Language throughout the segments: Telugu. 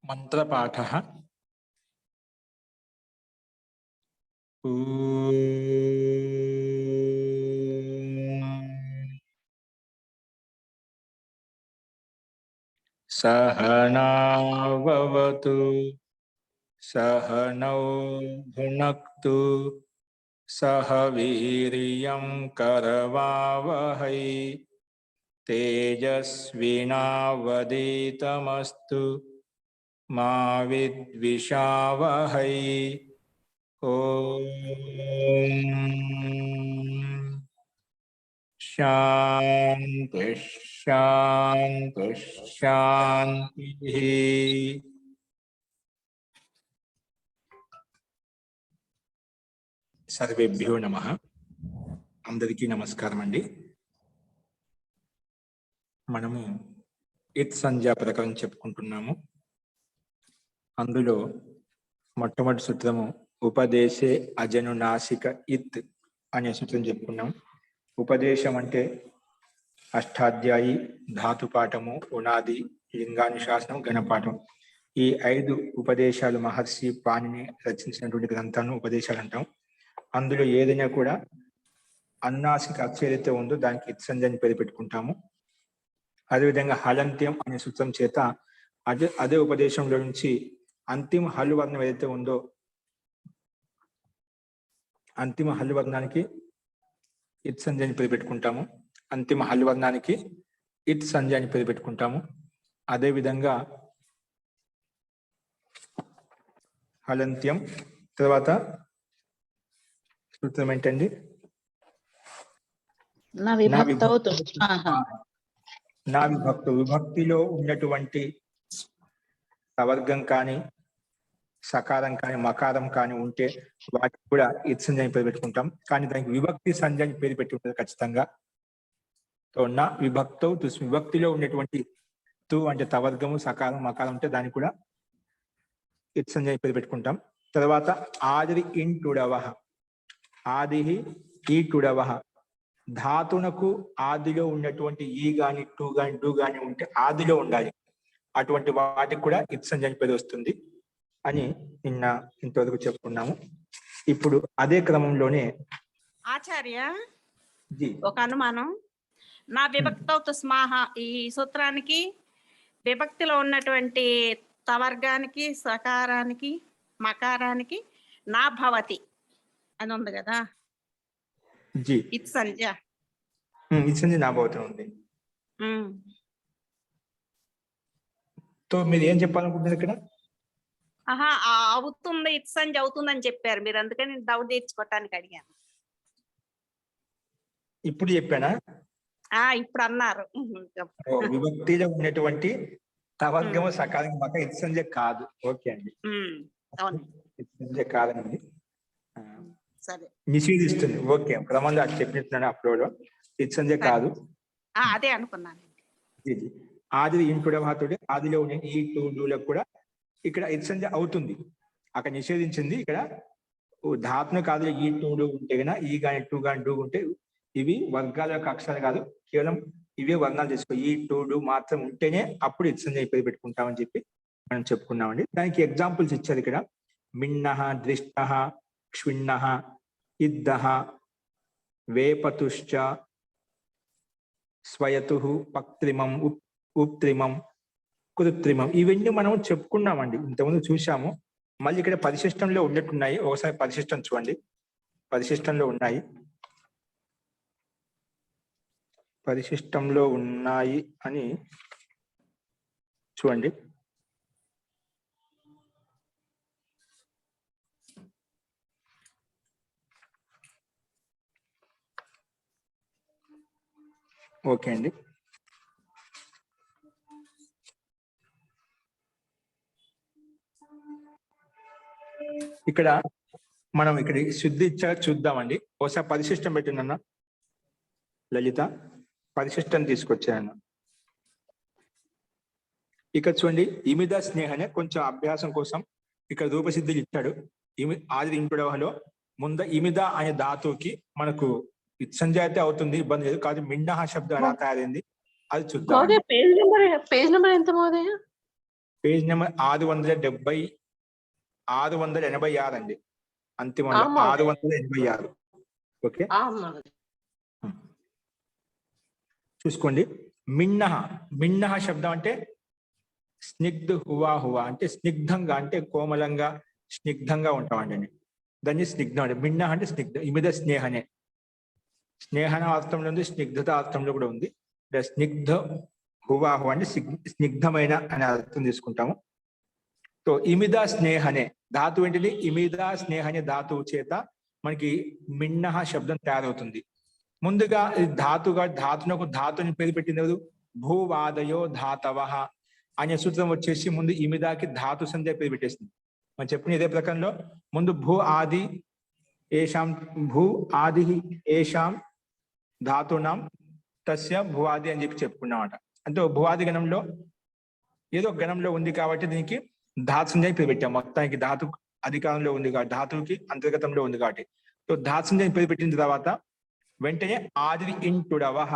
మంత్రపాఠः सहनाववतु सहनौ भुनक्तु सह वीर्यं करवावहै तेजस्विनावधीतमस्तु मा विद्विषावहै। ओम शांति शांति शांति। सर्वेभ्यो नमः। अंदरिकी नमस्कारम अंडी। మనము ఇత్ సంజ్ఞా ప్రకారం చెప్పుకుంటున్నాము. అందులో మొట్టమొదటి సూత్రము ఉపదేశే అజనునాసిక ఇత్ అనే సూత్రం చెప్పుకున్నాం. ఉపదేశం అంటే అష్టాధ్యాయి, ధాతుపాఠము, ఉనాది, లింగానుశాసనం, గణపాఠం. ఈ 5 ఉపదేశాలు మహర్షి పాణిని రచించినటువంటి గ్రంథాలను ఉపదేశాలు అంటాం. అందులో ఏదైనా కూడా అన్నాసిక అచ్చు ఏదైతే ఉందో దానికి ఇత్ సంజ్ఞని పేరు పెట్టుకుంటాము. అదేవిధంగా హలంత్యం అనే సూత్రం చేత అదే ఉపదేశంలో నుంచి అంతిమ హల్లు వర్ణం ఏదైతే ఉందో అంతిమ హల్లు వర్ణానికి ఇత్ సంజ్ఞని పేరు పెట్టుకుంటాము. అంతిమ హల్లు వర్ణానికి ఇత్ సంజ్ఞని పేరు పెట్టుకుంటాము. అదేవిధంగా హలంత్యం తర్వాత సూత్రం ఏంటండి? నా విభక్తు. విభక్తిలో ఉన్నటువంటి సవర్గం కానీ సకారం కానీ మకారం కానీ ఉంటే వాటికి కూడా ఇత్ సంజ్ఞని పేరు పెట్టుకుంటాం. కానీ దానికి విభక్తి సంజ్ఞని పేరు పెట్టి ఉంటుంది ఖచ్చితంగా. నా విభక్తౌ తుస్. విభక్తిలో ఉన్నటువంటి తు అంటే తవర్గము, సకారం, మకారం ఉంటే దానికి కూడా ఇత్ సంజ్ఞని పేరు పెట్టుకుంటాం. తర్వాత ఆదిరి ఇంటుడవహ. ఆది ఈ టుడవహ. ధాతునకు ఆదిలో ఉన్నటువంటి ఈ గాని టూ గాని డూ గాని ఉంటే ఆదిలో ఉండాలి. అటువంటి వాటికి కూడా ఇత్ సంజ్ఞని పేరు వస్తుంది అని ఇంతవరకు చెప్పుకున్నాము. ఇప్పుడు అదే క్రమంలోనే ఆచార్య ఒక అనుమానం. నా విభక్తౌ తస్మాహ ఈ సూత్రానికి విభక్తిలో ఉన్నటువంటి తవర్గానికి, సకారానికి, మకారానికి నా భవతి అని ఉంది కదా. ఇత్ సంజ్ఞ నా భవతి ఉంది. తో మీరు ఏం చెప్పాలనుకుంటున్నారు ఇక్కడ? అవుతుంది, ఇత్ సంజ్ఞ అవుతుందని చెప్పారు మీరు, అందుకని డౌట్ తీర్చుకోవటానికి అడిగాను. ఇప్పుడు చెప్పానా? ఇప్పుడు అన్నారు. విభక్తిలో ఉన్నటువంటి తవర్గము, సకాలం, మక ఇత్ సంజ్ఞ కాదు. ఓకే అండి, ఇత్ సంజ్ఞ కాదండి, నిషేధిస్తుంది. ఓకే, క్రమంలో అది చెప్పినట్టున్నాను అప్లోడ్. ఇత్ సంజ్ఞ కాదు, అదే అనుకున్నాను. ఆది ఇంటుడవాతుడి ఆదిలో ఉన్న ఈ టూ డూలకు కూడా ఇక్కడ ఇత్ సంజ్ఞ అవుతుంది. అక్కడ నిషేధించింది. ఇక్కడ ధాతును కాదు ఈ టూ డూ ఉంటే కన్నా ఈ గాని టూ గాని డూ ఉంటే ఇవి వర్గాల యొక్క అక్షరాలు కాదు, కేవలం ఇవే వర్ణాలు తీసుకో. ఈ టూ డూ మాత్రం ఉంటేనే అప్పుడు ఇత్ సంజ్ఞ పేరు పెట్టుకుంటామని చెప్పి మనం చెప్పుకున్నామండి. దానికి ఎగ్జాంపుల్స్ ఇచ్చారు ఇక్కడ. మిన్నః, దృష్టః, క్షుణ్ణః, ఇద్దః, వేపతుశ్చ, స్వయతుః, పక్త్రిమం, ఉప్త్రిమం, కృత్రిమం. ఇవన్నీ మనం చెప్పుకున్నామండి, ఇంతకుముందు చూసాము. మళ్ళీ ఇక్కడ పరిశిష్టంలో ఉన్నట్టున్నాయి. ఒకసారి పరిశిష్టం చూడండి. పరిశిష్టంలో ఉన్నాయి, పరిశిష్టంలో ఉన్నాయి అని చూడండి. ఓకే అండి, ఇక్కడ మనం ఇక్కడ శుద్ధి ఇచ్చాక చూద్దామండి. ఒకసారి పరిశిష్టం పెట్టినన్న లలిత, పరిశిష్టం తీసుకొచ్చాను. ఇక్కడ చూడండి, ఇమిద స్నేహనే కొంచెం అభ్యాసం కోసం ఇక్కడ రూపసిద్ధులు ఇచ్చాడు. ఆది ఇంటుడవహలో ముంద ఇమిద అనే ధాతువుకి మనకు ఇత్ సంజ్ఞ అయితే అవుతుంది, ఇబ్బంది లేదు. కాదు మిన్నః శబ్దం ఎలా తయారైంది అది చూద్దాం. పేజ్ నెంబర్ ఎంత మహోదయ? పేజ్ నెంబర్ 686 అండి, అంతిమంలో 686. ఓకే, చూసుకోండి. మిన్నహ శబ్దం అంటే స్నిగ్ధ హువా హువా అంటే స్నిగ్ధంగా, అంటే కోమలంగా స్నిగ్ధంగా ఉంటామండి. దాన్ని స్నిగ్ధం అంటే మిన్నహ అంటే స్నిగ్ధ. ఇమిద స్నేహనే, స్నేహన అర్థంలో ఉంది, స్నిగ్ధత అర్థంలో కూడా ఉంది. స్నిగ్ధ హువా హువా అంటే స్నిగ్ధమైన అనే అర్థం తీసుకుంటాము. సో ఇమిద స్నేహనే ధాతువు ఏంటిది? ఇమిద స్నేహనే ధాతువు చేత మనకి మిన్నహ శబ్దం తయారవుతుంది. ముందుగా ధాతుని పేరు పెట్టింది ఎవరు? భూవాదయో ధాతవః అనే సూత్రం వచ్చేసి ముందు ఇమిదాకి ధాతు సంధ్య పేరు పెట్టేసింది. మనం చెప్పిన ఇదే ప్రకారంలో ముందు భూ ఆది ఏషాం ధాతునాం తస్య భూవాది అని చెప్పి చెప్పుకున్నామట. అంటే భూవాది గణంలో ఏదో గణంలో ఉంది కాబట్టి దీనికి ధాతు సంధ్య పేరు పెట్టాం. మొత్తానికి ధాతు అధికారంలో ఉంది కాబట్టి, ధాతువుకి అంతర్గతంలో ఉంది కాబట్టి. సో ధాతు సంధ్య పేరు పెట్టిన తర్వాత వెంటనే ఆది ఇంటుడవః,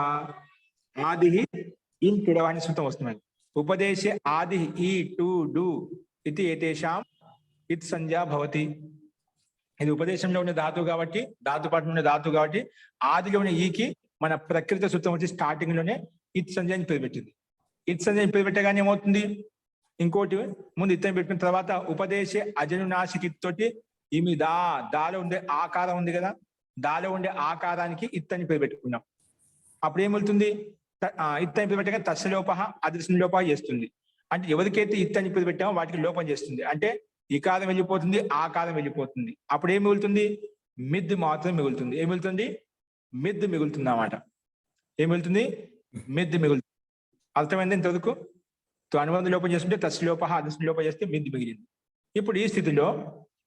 ఆది ఇంటుడవ అనే సూత్రం వస్తుంది. ఉపదేశే ఆది ఈ టు డు ఇది ఏతేషాం ఇత్ సంధ్యా భవతి. ఇది ఉపదేశంలో ఉన్న ధాతువు కాబట్టి, ధాతుపాఠంలో ఉన్న ధాతువు కాబట్టి ఆదిలో ఉన్న ఈకి మన ప్రకృతి సూత్రం వచ్చి స్టార్టింగ్ లోనే ఇత్ సంధ్య అని పేరు పెట్టింది. ఇత్ సంధ్య పేరు పెట్టగానే ఏమవుతుంది? ఇంకోటి ముందు ఇత్తని పెట్టిన తర్వాత ఉపదేశే అజనునాశికితోటి ఇమిదా, దాలో ఉండే ఆకారం ఉంది కదా, దాలో ఉండే ఆకారానికి ఇత్తని పేరు పెట్టుకున్నాం. అప్పుడు ఏమవుతుంది? ఇత్తని పేరు పెట్టగా తస్యలోప అదృశ్యలోప చేస్తుంది. అంటే ఎవరికైతే ఇత్తని పేరు పెట్టామో వాటికి లోపం చేస్తుంది. అంటే ఇకారం వెళ్ళిపోతుంది, ఆకారం వెళ్ళిపోతుంది. అప్పుడు ఏం మిగులుతుంది? మిద్ మాత్రం మిగులుతుంది. ఏం మిగులుతుంది? మిద్ మిగులుతుంది అన్నమాట. ఏం మిగులుతుంది? మిద్ మిగులుతుంది. అర్థమైంది ఇంతవరకు? అనుబంధ లోపం చేసుకుంటే తస్యలోప అదృశ్యలోప చేస్తే మిద్ మిగిలింది. ఇప్పుడు ఈ స్థితిలో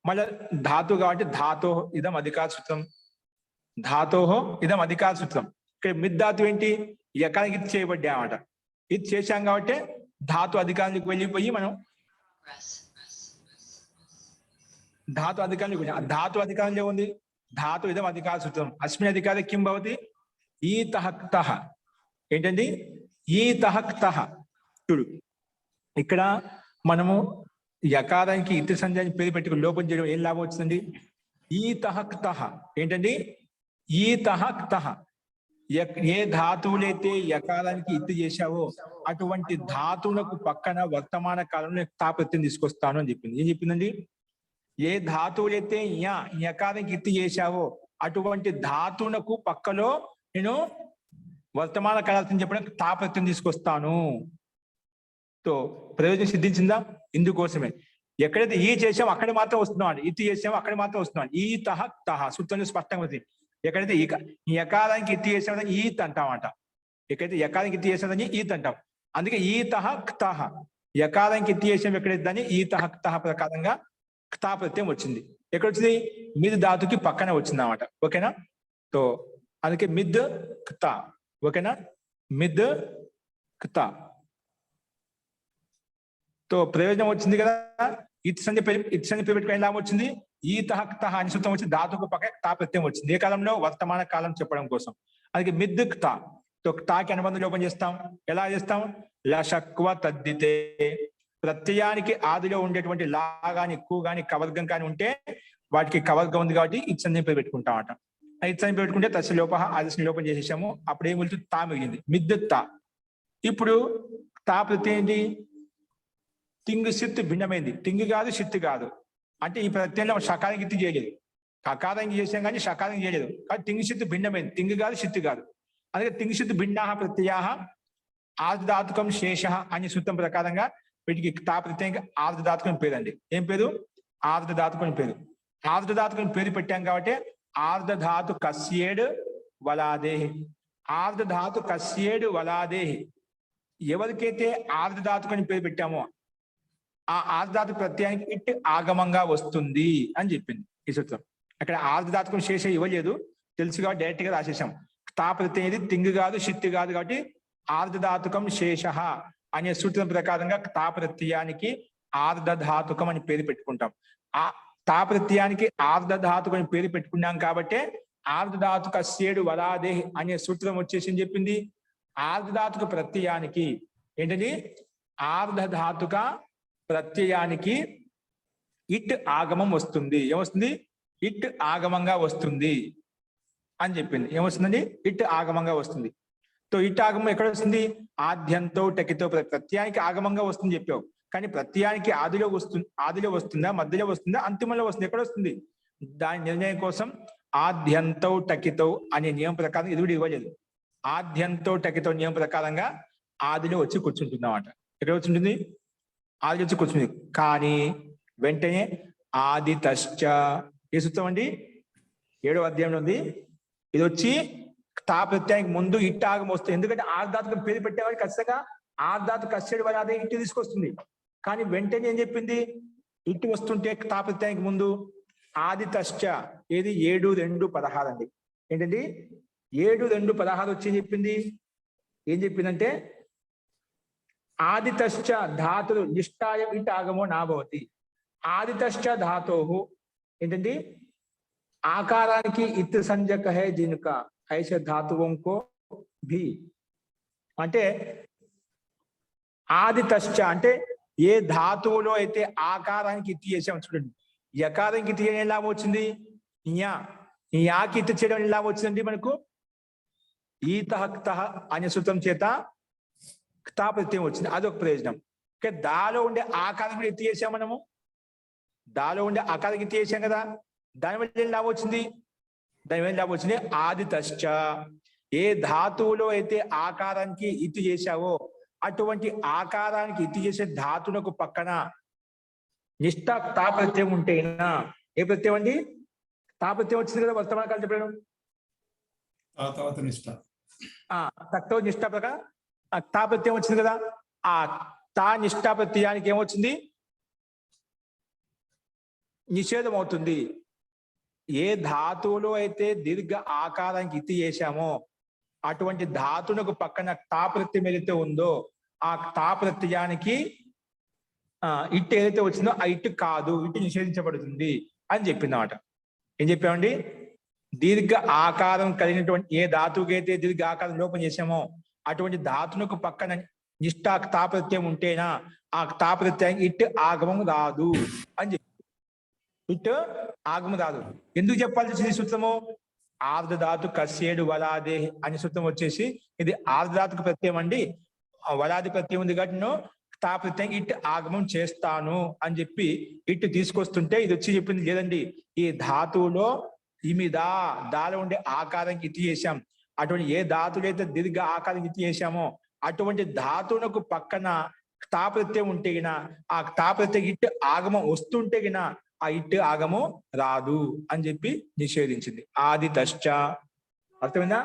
మళ్ళీ ధాతు కాబట్టి ధాతో ఇదం అధికార సూత్రం, ధాతోహో ఇదం అధికార సూత్రం. ఇక్కడ మిద్ ధాతు ఏంటి? ఎకానికి ఇది చేయబడ్డామట. ఇది చేశాం కాబట్టి ధాతు అధికారానికి వెళ్ళిపోయి మనం ధాతు అధికారానికి వచ్చాం. ధాతు అధికారంలో ఉంది ధాతు ఇదం అధికార సూత్రం. అస్మిన్ అధికార కిం భవతి? ఈ తహక్తః. ఏంటండి? ఈ తహక్తః. చూడు, ఇక్కడ మనము యకారానికి ఇతర సంధ్యాన్ని పేరు పెట్టుకుని లోపం చేయడం ఏం లాభం వచ్చిందండి? ఈ తహక్తః. ఏంటండి? ఈ తహక్తః. ఏ ధాతువులైతే యకారానికి ఇత్తు చేశావో అటువంటి ధాతువులకు పక్కన వర్తమాన కాలంలో తా ప్రత్యయం తీసుకొస్తాను అని చెప్పింది. ఏం చెప్పిందండి? ఏ ధాతువులైతే యకారానికి ఇత్తు చేశావో అటువంటి ధాతువులకు పక్కలో నేను వర్తమాన కాలం చెప్పడం తా ప్రత్యయం తీసుకొస్తాను. సో ప్రయోజనం సిద్ధించిందా? ఇందుకోసమే ఎక్కడైతే ఈ చేసామో అక్కడ మాత్రం వస్తున్నాం, ఇతి చేసామో అక్కడ మాత్రం వస్తున్నాం. ఈ తహ తహ సూత్రంలో స్పష్టంగా ఉంది. ఎక్కడైతే ఈ యకారానికి ఇతి చేసామని ఈత్ అంటామంట. ఎక్కడైతే యకారానికి ఇతి చేసామని ఈత్ అంటాం. అందుకే ఈ తహ క్తహ. యకారానికి ఇతి చేసాం ఎక్కడైతే దాన్ని ఈ తహ క్తహ ప్రకారంగా క్తా ప్రత్యయం వచ్చింది. ఎక్కడ వచ్చింది? మిద్ ధాతుకి పక్కన వచ్చింది అన్నమాట. ఓకేనా? సో అందుకే మిద్ క్త. ఓకేనా? మిద్ క్త. తో ప్రయోజనం వచ్చింది కదా. ఇత్ సంధి పెట్టుకుని లాభం వచ్చింది. ఈ తహ అని సూత్రం వచ్చి ధాతుకు పక్క తా ప్రత్యయం వచ్చింది. ఏ కాలంలో? వర్తమాన కాలం చెప్పడం కోసం. అందుకే మిద్ క్త. తో తాకి అనుబంధ లోపం చేస్తాం. ఎలా చేస్తాం? లషక్వ తద్దితే. ప్రత్యయానికి ఆదిలో ఉండేటువంటి లా గాని కు గాని కవర్గం కానీ ఉంటే వాటికి కవర్గం ఉంది కాబట్టి ఇత్ సంధి పేరు పెట్టుకుంటామట. ఇత్ సంధి పెట్టుకుంటే తస్య లోప ఆదర్శ లోపం చేసేసాము. అప్పుడు ఏం మిగులుతుంది? తా మిగిలింది. మిద్ తా. ఇప్పుడు తా ప్రత్యయం ఏంటి? తింగ్ సిత్ భిన్నమైంది. తింగ్ కాదు, సిత్ కాదు. అంటే ఈ ప్రత్యయంలో షకారానికి ఇత్తి చేయలేదు, కకారానికి చేసాం కానీ షకారానికి చేయలేదు. కానీ తింగ్ సిత్ భిన్నమైంది. తింగ్ కాదు, సిత్ కాదు. అందుకే తింగ్ సిత్ భిన్నా ప్రత్యయాః ఆర్ధధాతుకం శేషః అనే సూత్రం ప్రకారంగా వీటికి తా ప్రత్యయం ఆర్ధధాతుకం పేరు అండి. ఏం పేరు? ఆర్ధధాతుకం పేరు. ఆర్ధధాతుకం పేరు పెట్టాం కాబట్టి ఆర్ధధాతు కస్యేడు వలాదేహి. ఆర్ధధాతు కస్యేడు వలాదేహి. ఎవరికైతే ఆర్ధధాతుకని పేరు పెట్టామో ఆ ఆర్ధధాతు ప్రత్యయానికి ఇట్ ఆగమంగా వస్తుంది అని చెప్పింది ఈ సూత్రం. అక్కడ ఆర్ధధాతుకం శేష ఇవ్వలేదు, తెలుసుగా డైరెక్ట్ గా రాసేసాం. తా ప్రత్యయం తింగ్ కాదు, షిత్ కాదు కాబట్టి ఆర్ధధాతుకం శేష అనే సూత్రం ప్రకారంగా తా ప్రత్యయానికి ఆర్ధధాతుకం అని పేరు పెట్టుకుంటాం. ఆ తా ప్రత్యయానికి ఆర్ధధాతుకం అని పేరు పెట్టుకున్నాం కాబట్టి ఆర్ధధాతుక సేడు వలాదేహి అనే సూత్రం వచ్చేసి చెప్పింది. ఆర్ధధాతుక ప్రత్యయానికి ఏంటండి? ఆర్ధధాతుక ప్రత్యయానికి ఇట్ ఆగమం వస్తుంది. ఏమొస్తుంది? ఇట్ ఆగమంగా వస్తుంది అని చెప్పింది. ఏమొస్తుందండి? ఇట్ ఆగమంగా వస్తుంది. తో ఇట్ ఆగమం ఎక్కడ వస్తుంది? ఆద్యంతో టకితో ప్రత్యయానికి ఆగమంగా వస్తుంది చెప్పావు. కానీ ప్రత్యయానికి ఆదిలో వస్తుందా, మధ్యలో వస్తుందా, అంతిమంలో వస్తుంది? ఎక్కడ వస్తుంది? దాని నిర్ణయం కోసం ఆద్యంతో టకితో అనే నియమం ప్రకారం ఇది కూడా ఇవ్వలేదు. ఆద్యంతో టకితో నియమం ప్రకారంగా ఆదిలో వచ్చి కూర్చుంటుంది అన్నమాట. ఎక్కడ కూర్చుంటుంది? ఆదిలో వచ్చి కూర్చుంది. కానీ వెంటనే ఆది తశ్చ ఏ సూత్రం అండి? 7వ అధ్యాయంలో ఉంది. ఇది వచ్చి తా ప్రత్యయానికి ముందు ఇట్ ఆగం వస్తుంది. ఎందుకంటే ఆర్ధాతుకు పేరు పెట్టేవాడు ఖచ్చితంగా ఆర్ధాతు కస్సేడు వల్ల అదే ఇటు తీసుకొస్తుంది. కానీ వెంటనే ఏం చెప్పింది? ఇటు వస్తుంటే తా ప్రత్యయానికి ముందు ఆది తశ్చ ఏది? 7:2:16 అండి. ఏంటండి? 7:2:16 వచ్చి ఏం చెప్పింది? ఏం చెప్పిందంటే ఆది తశ్చ ధాతులు నిష్ఠాయం ఇట్ ఆగమో నాభవతి. ఆది తశ్చ ధాతోహు ఏంటండి? ఆకారానికి ఇత్ సంజక హై జినక ఐష ధాతువుంకో భీ. అంటే ఆది తశ్చ అంటే ఏ ధాతువులో అయితే ఆకారానికి ఇత్తి చేసాం చూడండి. యకారానికి ఇత్తి చేయడం ఎలా వచ్చింది? యాకి ఇత్తి చేయడం ఎలా వచ్చిందండి మనకు? ఈతః క్తః అనే సూత్రం చేత క్తా ప్రత్యయం వచ్చింది. అదొక ప్రయోజనం. దాలో ఉండే ఆకారం కూడా ఎత్తి చేసాం మనము. దాలో ఉండే ఆకారానికి ఎత్తి చేసాం కదా, దానివల్ల ఏం లాభం వచ్చింది? దానివల్ల లాభం వచ్చింది ఆది తశ్చ. ఏ ధాతువులో అయితే ఆకారానికి ఇత్తి చేశావో అటువంటి ఆకారానికి ఇత్తి చేసే ధాతువులకు పక్కన నిష్ఠ తా ప్రత్యయం ఉంటేనా? ఏ ప్రత్యయం అండి? తా ప్రత్యయం వచ్చింది కదా వర్తమాన కాలం చెప్పాను. తక్కువ నిష్ఠ ప్రకారం తా ప్రత్యయం వచ్చింది కదా. ఆ తా నిష్ఠా ప్రత్యయానికి ఏమొచ్చింది? నిషేధం అవుతుంది. ఏ ధాతువులో అయితే దీర్ఘ ఆకారానికి ఇత్తి చేశామో అటువంటి ధాతువులకు పక్కన తా ప్రత్యయం ఏదైతే ఉందో ఆ తా ప్రత్యయానికి ఇట్టు ఏదైతే వచ్చిందో ఆ ఇట్టు కాదు, ఇట్టు నిషేధించబడుతుంది అని చెప్పిందన్నమాట. ఏం చెప్పామండి? దీర్ఘ ఆకారం కలిగినటువంటి ఏ ధాతువుకి అయితే దీర్ఘ ఆకారం లోపం చేసామో అటువంటి ధాతువులకు పక్కన నిష్ఠా తా ప్రత్యయం ఉంటేనా ఆ తా ప్రత్యయం ఇట్ ఆగమం రాదు అని చెప్పి. ఇట్ ఆగమం రాదు. ఎందుకు చెప్పాల్సి వచ్చింది సూత్రము? ఆర్ధ ధాతు కస్యేడు వలాదే అనే సూత్రం వచ్చేసి ఇది ఆర్ధ ధాతుకు ప్రత్యయం అండి. వలాది ప్రత్యయం ఉంది కాబట్టి నేను తా ప్రత్యయం ఇట్ ఆగమం చేస్తాను అని చెప్పి ఇట్ తీసుకొస్తుంటే ఇది వచ్చి చెప్పింది లేదండి. ఈ ధాతువులో ఇమిదా దాలో ఉండే ఆకారానికి ఇత్తి చేశాం. అటువంటి ఏ ధాతువులు అయితే దీర్ఘ ఆకారానికి ఇత్తి చేశామో అటువంటి ధాతువులకు పక్కన తా ప్రత్యయం ఉంటే గిన ఆ తా ప్రత్యయం ఇట్ ఆగమం వస్తుంటే గిన ఆ ఇట్ ఆగమం రాదు అని చెప్పి నిషేధించింది. ఆది తశ్చ అర్థమైందా?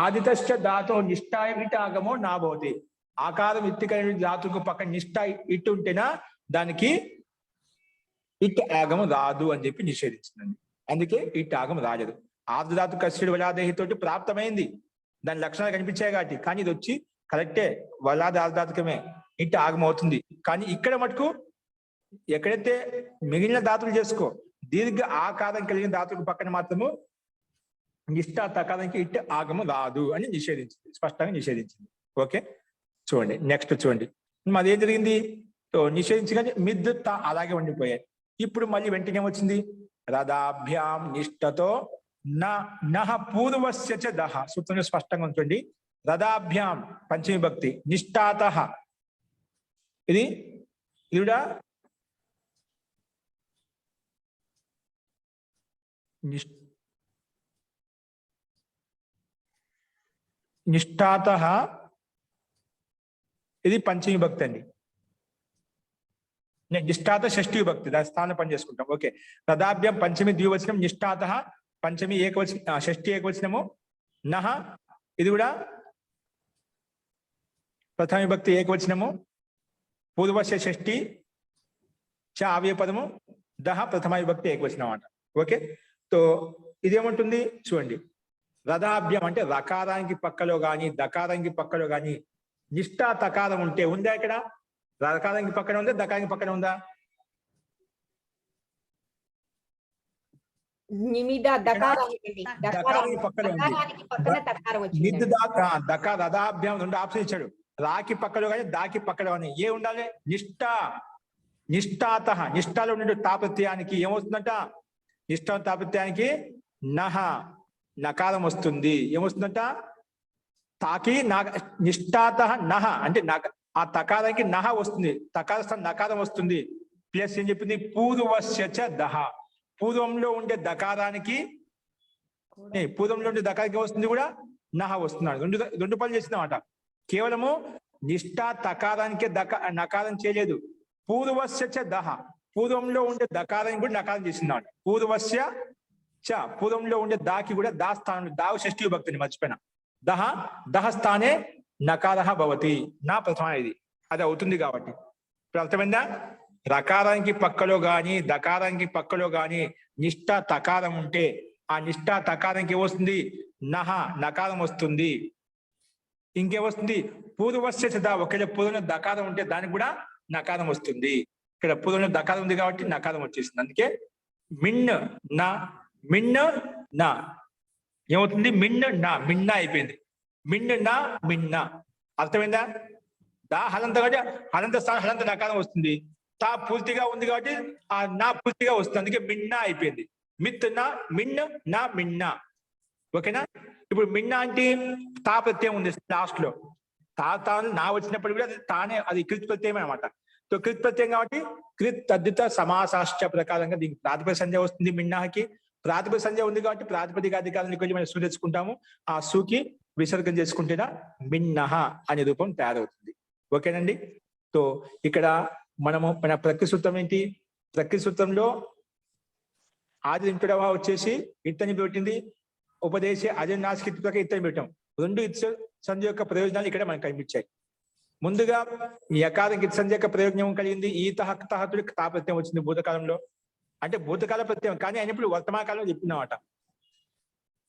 ఆది తశ్చ ధాతు నిష్ఠాయం ఇట్ ఆగమో నాభవతి. ఆకారం ఇత్తి కలిగిన ధాతువుకు పక్కన నిష్ఠ ఇట్ ఉంటేనా దానికి ఇట్ ఆగమం రాదు అని చెప్పి నిషేధించిందండి. అందుకే ఇట్ ఆగమం రాలేదు. ఆర్ధధాతు కస్యుడు వలాదేహితోటి ప్రాప్తమైంది, దాని లక్షణాలు కనిపించాయి కాబట్టి. కానీ ఇది వచ్చి కరెక్టే, వలాది ఆర్ధాతుకమే, ఇట్ ఆగమం అవుతుంది. కానీ ఇక్కడ మటుకు ఎక్కడైతే మిగిలిన ధాతులు చేసుకో దీర్ఘ ఆకారం కలిగిన ధాతువుకు పక్కన మాత్రము నిష్ఠా తకారానికి ఇట్ ఆగమం రాదు అని నిషేధించింది, స్పష్టంగా నిషేధించింది. ఓకే, చూడండి నెక్స్ట్ చూడండి. మాది ఏం జరిగింది? నిషేధించగానే మిద్ తా అలాగే ఉండిపోయాయి. ఇప్పుడు మళ్ళీ వెంటనే వచ్చింది రథాభ్యాం నిష్ఠతో నహ పూర్వస్య చ దహ. సూత్రం స్పష్టంగా ఉంచండి. రథాభ్యాం పంచమి భక్తి నిష్ఠాత ఇది కూడా నిష్ఠాత ఇది పంచమి భక్తి అండి. నిష్ఠాత షష్ఠి విభక్తి, దాని స్థానం పని చేసుకుంటాం. ఓకే, రథాభ్యాం పంచమి ద్వివచనం నిష్ఠాత పంచమి ఏకవచనం షష్ఠి ఏకవచనము నహ ఇది కూడా ప్రథమ విభక్తి ఏకవచనము పూర్వస్య షష్ఠి చ అవ్యపదము దహ ప్రథమ విభక్తి ఏకవచనం అన్నమాట. ఓకే, సో ఇదేమంటుంది చూడండి. రథాభ్యం అంటే రకారానికి పక్కలో గాని దకారానికి పక్కలో గాని నిష్ఠా తకారం ఉంటే ఉందా? ఇక్కడ రకారానికి పక్కన ఉందా, దకారానికి పక్కన ఉందా? రథాభ్యాం రెండు ఆప్షన్ ఇచ్చాడు. రాకి పక్కలో కానీ దాకి పక్కలో కానీ ఏ ఉండాలి? నిష్ఠ నిష్ఠాత నిష్ఠాలో ఉండే తా ప్రత్యయానికి ఏమవుతుందంట? నిష్ఠా తా ప్రత్యయానికి నహ నకారం వస్తుంది. ఏమొస్తుందంట? తాకి నిష్ఠాత నహ అంటే ఆ తకారానికి నహ వస్తుంది, తకార స్థానం నకారం వస్తుంది. ప్లస్ ఏం చెప్పింది? పూర్వస్య చ దహ, పూర్వంలో ఉండే దకారానికి వస్తుంది కూడా నహ వస్తున్నాడు. రెండు పనులు చేసిందన్నమాట. కేవలము నిష్ఠా తకారానికే నకారం చేయలేదు, పూర్వస్య చ దహ, పూర్వంలో ఉండే దకారానికి కూడా నకారం చేసిందన్నమాట. పూర్వస్య చ, పూర్వంలో ఉండే దాకి కూడా దా స్థానం, దావు షష్ఠీ విభక్తిని మర్చిపోయినా. దహ స్థానే నకార భవతి, నా ప్రథమ ఇది అది అవుతుంది. కాబట్టి ఇప్పుడు అర్థమైందా? రకారానికి పక్కలో గాని దకారానికి పక్కలో గాని నిష్ఠా తకారం ఉంటే ఆ నిష్ఠా తకారానికి ఏమొస్తుంది? నహ నకారం వస్తుంది. ఇంకేమొస్తుంది? పూర్వస్య చ దా, ఒకవేళ పూర్వంలో దకారం ఉంటే దానికి కూడా నకారం వస్తుంది. ఇక్కడ పూర్వంలో దకారం ఉంది కాబట్టి నకారం వచ్చేసింది. అందుకే మిన్ నా, మిన్ నా ఏమవుతుంది? మిన్ నా, మిన్న అయిపోయింది. మిన్ నా మిన్న. అర్థమైందా? దా హలంత కాబట్టి హలంత స్థానం హలంత నకారం వస్తుంది. తా పూర్తిగా ఉంది కాబట్టి ఆ నా పూర్తిగా వస్తుంది. అందుకే మిన్న అయిపోయింది. మిత్ నా మిన్ నా మిన్న. ఓకేనా? ఇప్పుడు మిన్న అంటే తా ప్రత్యయం ఉంది లాస్ట్ లో. తాను నా వచ్చినప్పుడు కూడా అది తానే, అది కృత్ ప్రత్యయం అనమాట. సో కృత్ ప్రత్యయం కాబట్టి కృత్ తద్దిత సమాసాశ్చ ప్రకారంగా దీనికి ప్రాతిపదిక సంజ్ఞ వస్తుంది. మిన్నాకి ప్రాతిపదిక సంజ్ఞ ఉంది కాబట్టి ప్రాతిపదిక అధికారానికి కొంచెం మనం సు తెచ్చుకుంటాము. ఆ సుకి విసర్గం చేసుకుంటేనా మిన్నహ అనే రూపం తయారవుతుంది. ఓకేనండి? సో ఇక్కడ మనము మన ప్రకృతి సూత్రం ఏంటి? ప్రకృతి సూత్రంలో ఆది ఇంటడవ వచ్చేసి ఇత్తని పెట్టింది, ఉపదేశ అజనాస్కృతి ప్రకారం ఇత్తని పెట్టాం. రెండు ఇత్ సంధి యొక్క ప్రయోజనాలు ఇక్కడ మనకు కనిపించాయి. ముందుగా ఈ యకారం ఇత్ సంధి యొక్క ప్రయోజనం కలిగింది. ఈ తహతుడికి తా ప్రత్యయం వచ్చింది భూతకాలంలో, అంటే భూతకాల ప్రత్యయం కానీ అయినప్పుడు వర్తమాన కాలంలో చెప్పినమాట.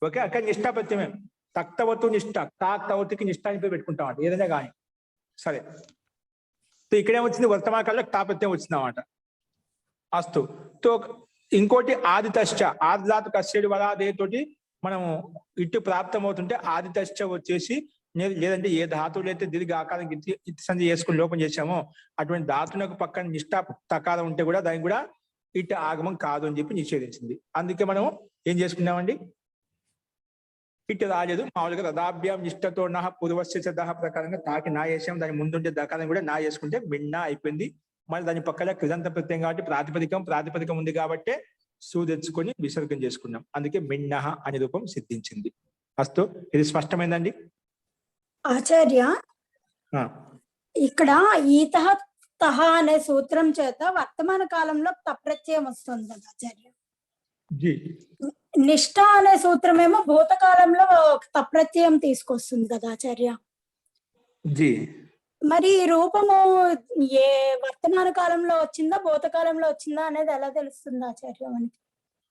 ఓకే, అక్కడ నిష్ఠా ప్రత్యమే. తక్తవతు నిష్ఠ, తాక్తవతికి నిష్ఠ అని పేరు పెట్టుకుంటాం అంట ఏదైనా కానీ. సరే, సో ఇక్కడేమొచ్చింది? వర్తమాన కాలంలో తా ప్రత్యయం వచ్చిందన్నమాట. అస్తు. తో ఇంకోటి ఆదితశ్చ, ఆదిధాతు కస్యడి వరాదే తోటి మనము ఇటు ప్రాప్తం అవుతుంటే ఆదితశ్చ వచ్చేసి, లేదంటే ఏ ధాతువులు అయితే దీర్ఘ ఆకారం ఇటు సంధి చేసుకుని లోపం చేశామో అటువంటి ధాతువులకు పక్కన నిష్ఠా తకారం ఉంటే కూడా దానికి కూడా ఇటు ఆగమం కాదు అని చెప్పి నిషేధించింది. అందుకే మనం ఏం చేసుకున్నామండి? ఇటు రాలేదు. మామూలుగా రథాభ్యాం నిష్ఠతో నా పూర్వస్య చ దహ ప్రకారంగా తాకి నా వేసాం, దాని ముందుండే దకారం కూడా నా చేసుకుంటే మిన్నా అయిపోయింది. మళ్ళీ దాని పక్కన కృదంత ప్రత్యయం కాబట్టి ప్రాతిపదికం ఉంది కాబట్టి సు తెచ్చుకొని విసర్గం చేసుకున్నాం. అందుకే మిన్నహ అనే రూపం సిద్ధించింది. అస్తు, ఇది స్పష్టమైందండి ఆచార్య? ఇక్కడ ఈతః తహ అనే సూత్రం చేత వర్తమాన కాలంలో తప్రత్యయం వస్తుంది కదా ఆచార్య. నిష్ఠ అనే సూత్రం ఏమో భూతకాలంలో తప్రత్యయం తీసుకొస్తుంది కదా ఆచార్య. మరి ఈ రూపము ఏ వర్తమాన కాలంలో వచ్చిందా భూతకాలంలో వచ్చిందా అనేది ఎలా తెలుస్తుంది ఆచార్య మనకి?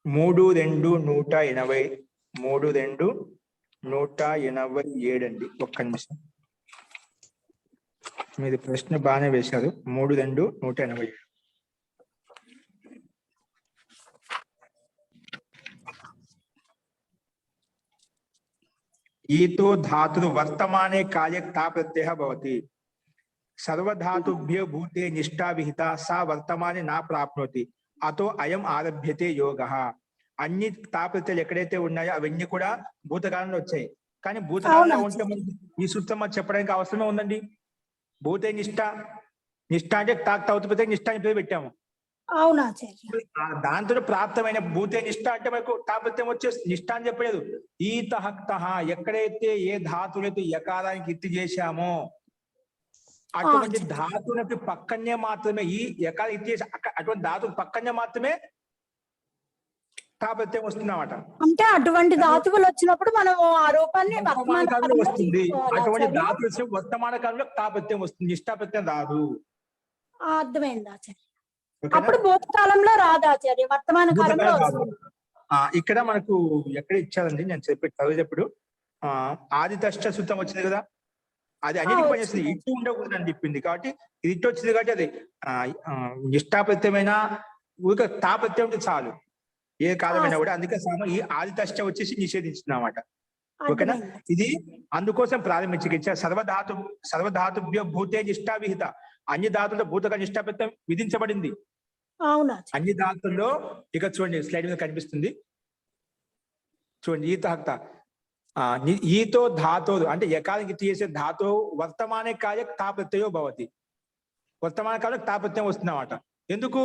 3-2-180, 3-2-187 అండి. ఒక్క నిమిషం, మీది ప్రశ్న బాగానే వేశారు. 3-2-187. ఈతో ధాతు వర్తమానే కాలే తా ప్రత్యయ భవతి. సర్వధాతుభ్యో భూతే నిష్ఠా విహిత సా వర్తమానే నా ప్రాప్నోతి అతో అయం ఆరభ్యతే యోగ. అన్ని తా ప్రత్యయాలు ఎక్కడైతే ఉన్నాయో అవన్నీ కూడా భూతకాలంలో వచ్చాయి. కానీ భూతకాలంలో ఉంటే ఈ సూత్రం చెప్పడానికి అవసరమే ఉందండి. భూతే నిష్ఠ అంటే తాక్తవతి ప్రత్యయం నిష్ఠ అని పేరు పెట్టాము. అవునా? దాంతో ప్రాప్తమైన భూతే నిష్ఠ అంటే మనకు తాపత్యం వచ్చే నిష్ఠ అని చెప్పలేదు. ఈ తహక్తహ, ఎక్కడైతే ఏ ధాతులైతే యకారానికి ఇత్తి చేశామో అటువంటి ధాతువులకి పక్కనే మాత్రమే ఈ యకారం ఇత్తి చేసి అటువంటి ధాతువు పక్కనే మాత్రమే తాపత్యం వస్తుందన్నమాట. అంటే అటువంటి ధాతువులు వచ్చినప్పుడు మనం ఆ రూపాన్ని వర్తమాన కాలంలో వస్తుంది. అటువంటి ధాతువులు వచ్చిన వర్తమాన కాలంలో తాపత్యం వస్తుంది, నిష్ఠాపత్యం రాదు. అర్థమైంది ఆచార్య. అప్పుడు భూతకాలంలో రాదు ఆచార్య, వర్తమాన కాలంలో వస్తుంది. ఇక్కడ మనకు ఎక్కడ ఇచ్చారండి? నేను చదివేటప్పుడు ఆదితష్ట సూత్రం వచ్చింది కదా, అది అన్నిటికీ పనిచేస్తుంది. ఇటు ఉండకూడదు అని చెప్పింది కాబట్టి ఇది ఇటు వచ్చింది కాబట్టి అది నిష్ఠాపత్యమైన ఊరిక తాపత్యం చాలు ఏ కాలమైనా కూడా. అందుకే ఈ ఆదితష్ట వచ్చేసి నిషేధించింది అన్నమాట. ఓకేనా? అర్థమైంది. ఇది అందుకోసం ప్రారంభించి సర్వధాతుభ్యో భూతే నిష్ఠా విహిత. అన్ని ధాతుల్లో భూతక నిష్ఠాపత్యం విధించబడింది. అవును ఆచార్య. అన్ని ధాతుల్లో ఇక చూడండి స్లైడ్ మీద కనిపిస్తుంది చూడండి. ఈతో ధాతో అంటే ఎకానికి చేసే ధాతో వర్తమానే కాయ తా ప్రత్యయో భవతి. వర్తమాన కాలం తా ప్రత్యయం వస్తుంది అన్నమాట. ఎందుకు?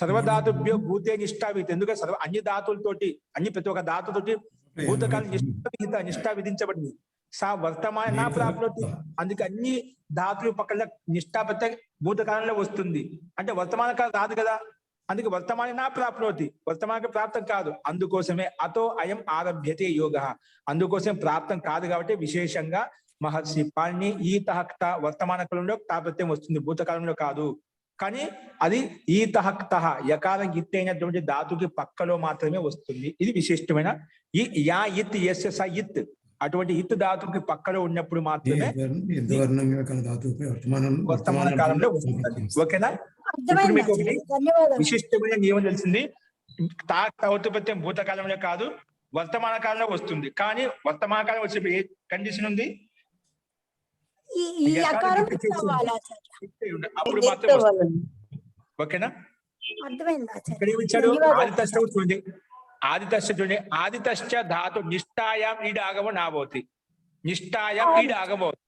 సర్వధాతుభ్యో భూతే నిష్ఠా విహిత. ఎందుకంటే అన్ని ధాతులతోటి ప్రతి ఒక్క ధాతుతోటి భూతకాలం నిష్ఠా విధించబడింది. సా వర్తమాన నా ప్రాప్నోతి. అందుకే అన్ని ధాతులు పక్కన నిష్ఠా ప్రత్యయం భూతకాలంలో వస్తుంది. అంటే వర్తమాన కాలం రాదు కదా, అందుకే వర్తమాన నా ప్రాప్నోతి, వర్తమానకి ప్రాప్తం కాదు. అందుకోసమే అతో అయం ఆరభ్యతే యోగ. అందుకోసం ప్రాప్తం కాదు కాబట్టి విశేషంగా మహర్షి పాణిని ఈ తహక్త వర్తమాన కాలంలో తాపత్యం వస్తుంది, భూతకాలంలో కాదు. కానీ అది ఈ తహక్త యకారం ఇత్ అయినటువంటి ధాతుకి పక్కలో మాత్రమే వస్తుంది. ఇది విశిష్టమైన ఈ యా ఇత్ ఎస్ స ఇత్ అటువంటి ఇత్ ధాతుకి పక్కలో ఉన్నప్పుడు మాత్రమే వర్తమాన కాలంలో వస్తుంది. ఓకేనా? ఇప్పుడు అర్థమైంది మీకు ఒకటి ఆచార్య. ధన్యవాదాలు. విశిష్టమైన నియమం తెలిసింది. తాత్పత్యం భూతకాలంలో కాదు, వర్తమాన కాలంలో వస్తుంది. కానీ వర్తమాన కాలం వచ్చే ఏ కండిషన్ ఉంది? ఈ అకారం అవ్వాలి ఆచార్య. అప్పుడు మాత్రం వస్తుంది. ఓకేనా? అర్థమైంది ఆచార్య. ఇక్కడ ఏమి ఇచ్చాడు? ధన్యవాదాలు. ఆదితశ్చ చూడండి. ఆదితశ్చ ధాతు నిష్ఠాయాం ఈడ ఆగమో నాభవతి. నిష్ఠాయాం ఈడ ఆగమోతి.